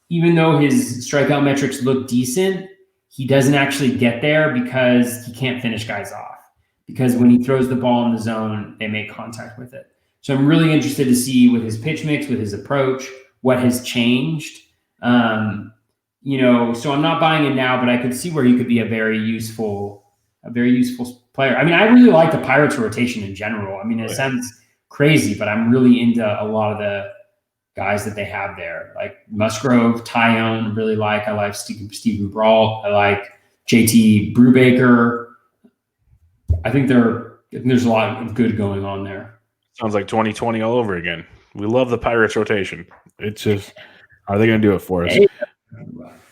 even though his strikeout metrics look decent, he doesn't actually get there because he can't finish guys off. Because when he throws the ball in the zone, they make contact with it. So I'm really interested to see with his pitch mix, with his approach, what has changed. So I'm not buying it now, but I could see where he could be a very useful player. I mean, I really like the Pirates rotation in general. I mean, it sounds crazy, but I'm really into a lot of the guys that they have there, like Musgrove, Tyone, I like Stephen Brault. I like JT Brubaker. I think there's a lot of good going on there. Sounds like 2020 all over again. We love the Pirates rotation. It's just, are they going to do it for us?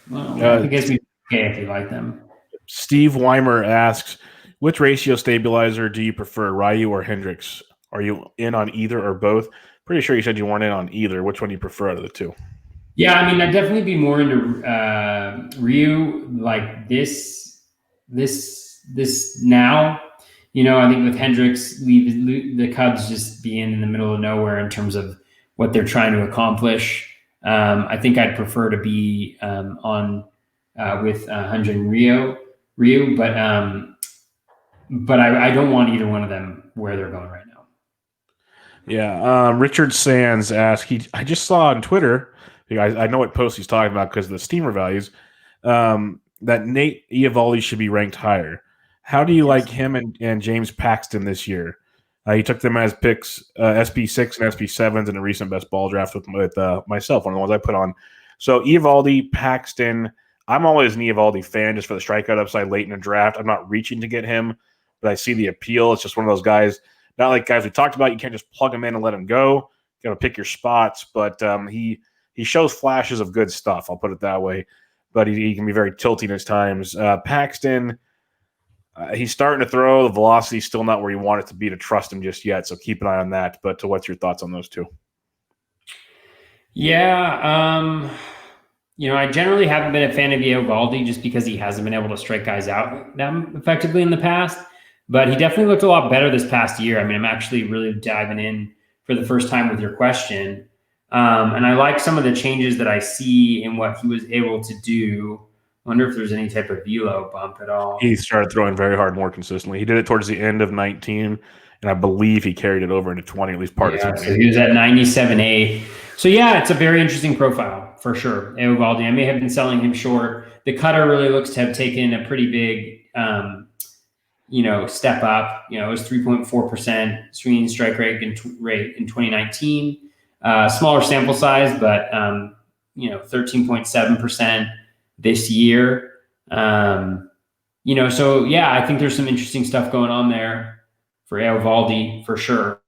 Well, I guess we okay if you like them. Steve Weimer asks, which ratio stabilizer do you prefer, Ryu or Hendricks? Are you in on either or both? Pretty sure you said you weren't in on either. Which one do you prefer out of the two? Yeah, I mean, I'd definitely be more into Ryu like this now. I think with Hendricks, leave the Cubs just being in the middle of nowhere in terms of what they're trying to accomplish. I think I'd prefer to be with Hyun-Jin Ryu, but I don't want either one of them where they're going right now. Yeah, Richard Sands asked, I just saw on Twitter, I know what post he's talking about because of the steamer values, that Nate Eovaldi should be ranked higher. How do you like him and James Paxton this year? He took them as picks, SB6 and SB7s in a recent best ball draft with myself, one of the ones I put on. So Eovaldi, Paxton, I'm always an Eovaldi fan just for the strikeout upside late in the draft. I'm not reaching to get him, but I see the appeal. It's just one of those guys, not like guys we talked about. You can't just plug him in and let him go. You got to pick your spots, but he shows flashes of good stuff. I'll put it that way, but he can be very tilting at times. Paxton, he's starting to throw. The velocity is still not where you want it to be to trust him just yet, so keep an eye on that. But what's your thoughts on those two? Yeah, I generally haven't been a fan of Eovaldi just because he hasn't been able to strike guys out that effectively in the past. But he definitely looked a lot better this past year. I mean, I'm actually really diving in for the first time with your question. And I like some of the changes that I see in what he was able to do. Wonder if there's any type of velo bump at all. He started throwing very hard more consistently. He did it towards the end of 19, and I believe he carried it over into 20, at least part of 20. So he was at 97.8. So, yeah, it's a very interesting profile for sure. Eovaldi, I may have been selling him short. The cutter really looks to have taken a pretty big step up. It was 3.4% swinging strike rate in 2019. Smaller sample size, but 13.7% this year. So yeah, I think there's some interesting stuff going on there for Eovaldi for sure,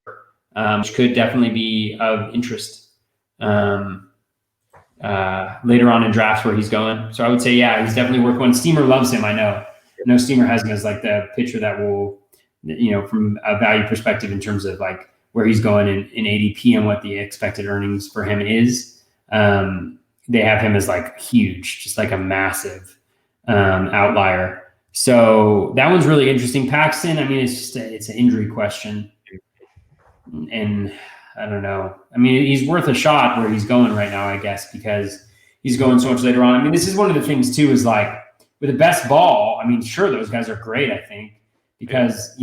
which could definitely be of interest later on in drafts where he's going. So I would say, yeah, he's definitely worth one. Steamer loves him. I know Steamer has him as like the pitcher that will, from a value perspective in terms of like where he's going in ADP and what the expected earnings for him is. They have him as like huge, just like a massive outlier. So that one's really interesting. Paxton, I mean, it's an injury question. And I don't know. I mean, he's worth a shot where he's going right now, I guess, because he's going so much later on. I mean, this is one of the things too, is like with the best ball, I mean, sure, those guys are great, I think, because,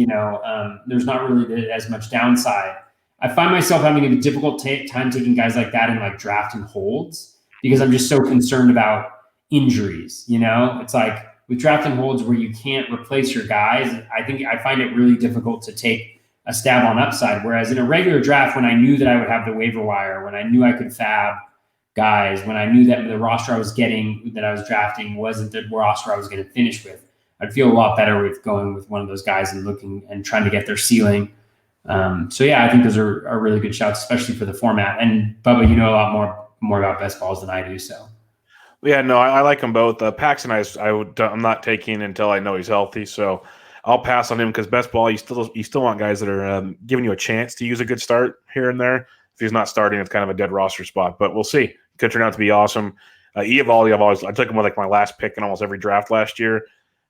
there's not really as much downside. I find myself having a difficult time taking guys like that in like draft and holds because I'm just so concerned about injuries. It's like with draft and holds where you can't replace your guys, I find it really difficult to take a stab on upside. Whereas in a regular draft, when I knew that I would have the waiver wire, when I knew I could fab guys, when I knew that the roster I was getting, that I was drafting, wasn't the roster I was going to finish with, I'd feel a lot better with going with one of those guys and looking and trying to get their ceiling. So yeah, I think those are really good shouts, especially for the format. And Bubba, you know a lot more about best balls than I do. So yeah, no, I like them both. Paxton, I'm not taking until I know he's healthy. So I'll pass on him because best ball, you still want guys that are giving you a chance to use a good start here and there. If he's not starting, it's kind of a dead roster spot, but we'll see. Could turn out to be awesome. Eovaldi, I took him with like my last pick in almost every draft last year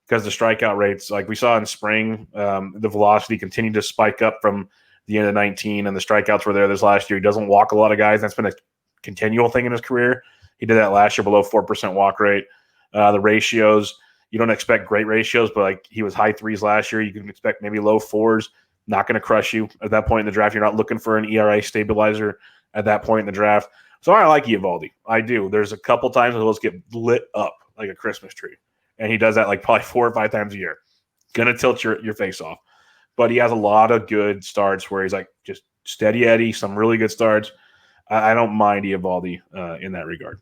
because the strikeout rates, like we saw in spring, the velocity continued to spike up from the end of 19, and the strikeouts were there this last year. He doesn't walk a lot of guys. That's been a continual thing in his career. He did that last year, below 4% walk rate. The ratios, you don't expect great ratios, but like he was high threes last year. You can expect maybe low fours. Not going to crush you at that point in the draft. You're not looking for an ERA stabilizer at that point in the draft. So I like Eovaldi. I do. There's a couple times he'll just get lit up like a Christmas tree. And he does that like probably 4 or 5 times a year. Going to tilt your face off. But he has a lot of good starts where he's like just steady Eddie, some really good starts. I don't mind Eovaldi in that regard.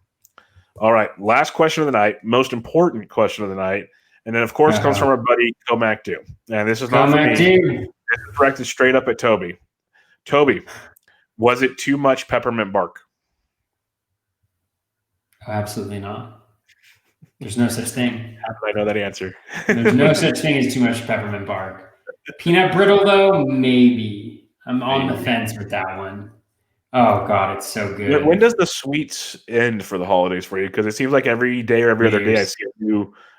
All right, last question of the night, most important question of the night, and then of course comes from our buddy Comac Do. And this is not for me. This is directed straight up at Toby. Toby, was it too much peppermint bark? Absolutely not. There's no such thing. How do I know that answer? There's no such thing as too much peppermint bark. Peanut brittle, though, maybe. I'm on the fence with that one. Oh, God, it's so good. When does the sweets end for the holidays for you? Because it seems like every day or every other day I see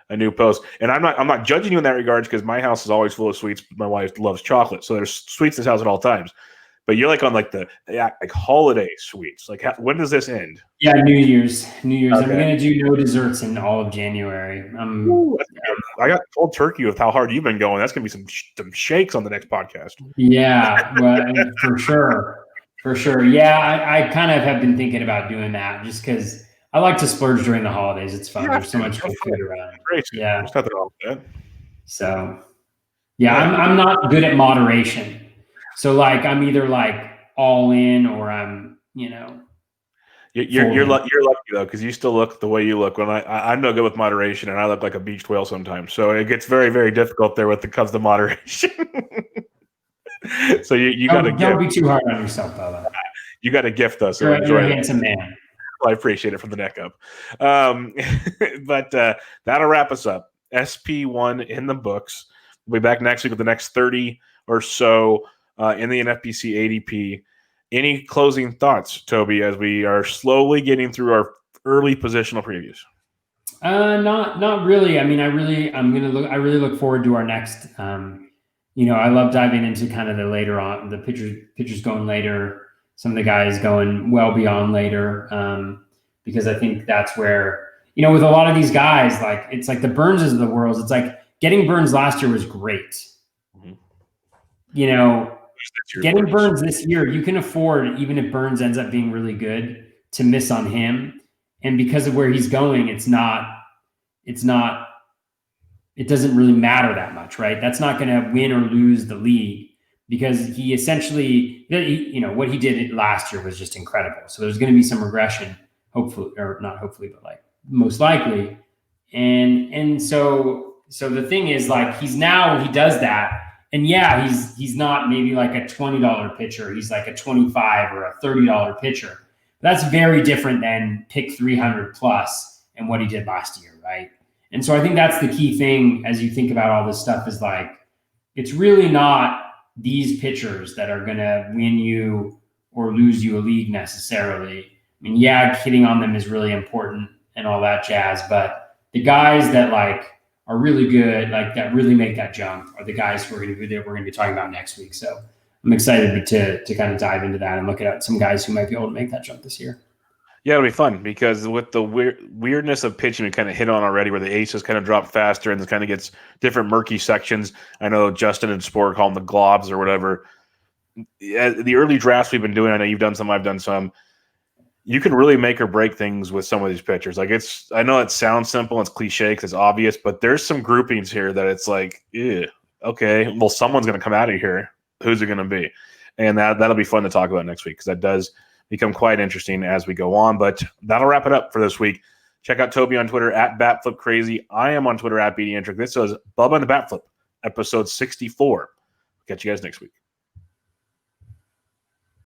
a new post. And I'm not judging you in that regard because my house is always full of sweets. My wife loves chocolate. So there's sweets in this house at all times. But you're like on like the holiday sweets. Like when does this end? Yeah, New Year's. Okay. I'm going to do no desserts in all of January. I got cold turkey with how hard you've been going. That's going to be some shakes on the next podcast. Yeah, well, for sure. For sure. Yeah, I kind of have been thinking about doing that just because I like to splurge during the holidays. It's fun. There's so much good food around. Great. Yeah. There's nothing wrong with that. So, yeah, I'm not good at moderation. So, like, I'm either like all in or I'm, You're lucky though because you still look the way you look. When I'm no good with moderation and I look like a beached whale sometimes. So it gets very, very difficult there when it comes to moderation. So you got to don't be too hard on yourself, Bubba. You got to gift us. You're a handsome man. Well, I appreciate it from the neck up. But that'll wrap us up. SP1 in the books. We'll be back next week with the next 30 or so in the NFBC ADP. Any closing thoughts, Toby, as we are slowly getting through our early positional previews? Not really. I mean, I really look forward to our next. I love diving into kind of the later on, the pitchers going later, some of the guys going well beyond later, because I think that's where, with a lot of these guys, like it's like the Burnses of the world. It's like getting Burns last year was great. Mm-hmm. Getting Burns this year, you can afford, even if Burns ends up being really good, to miss on him. And because of where he's going, it doesn't really matter that much, right? That's not going to win or lose the league because he essentially, what he did last year was just incredible. So there's going to be some regression, hopefully, or not hopefully, but like most likely. And so the thing is, like, he does that. And yeah, he's not maybe like a $20 pitcher. He's like a $25 or a $30 pitcher. That's very different than pick 300 plus and what he did last year, right? And so I think that's the key thing as you think about all this stuff is like, it's really not these pitchers that are going to win you or lose you a league necessarily. I mean, yeah, hitting on them is really important and all that jazz, but the guys that like are really good, like that really make that jump are the guys who we're going to be talking about next week. So I'm excited to kind of dive into that and look at some guys who might be able to make that jump this year. Yeah, it'll be fun because with the weirdness of pitching, we kind of hit on already where the aces kind of drop faster and it kind of gets different murky sections. I know Justin and Sport call them the globs or whatever. The early drafts we've been doing, I know you've done some, I've done some. you can really make or break things with some of these pitchers. Like I know it sounds simple, it's cliche because it's obvious, but there's some groupings here that it's like, ew, okay, well, someone's going to come out of here. Who's it going to be? And that'll be fun to talk about next week because that does become quite interesting as we go on. But that'll wrap it up for this week. Check out Toby on Twitter at BatFlipCrazy. I am on Twitter at BDentric. This was Bubba and the BatFlip, episode 64. Catch you guys next week.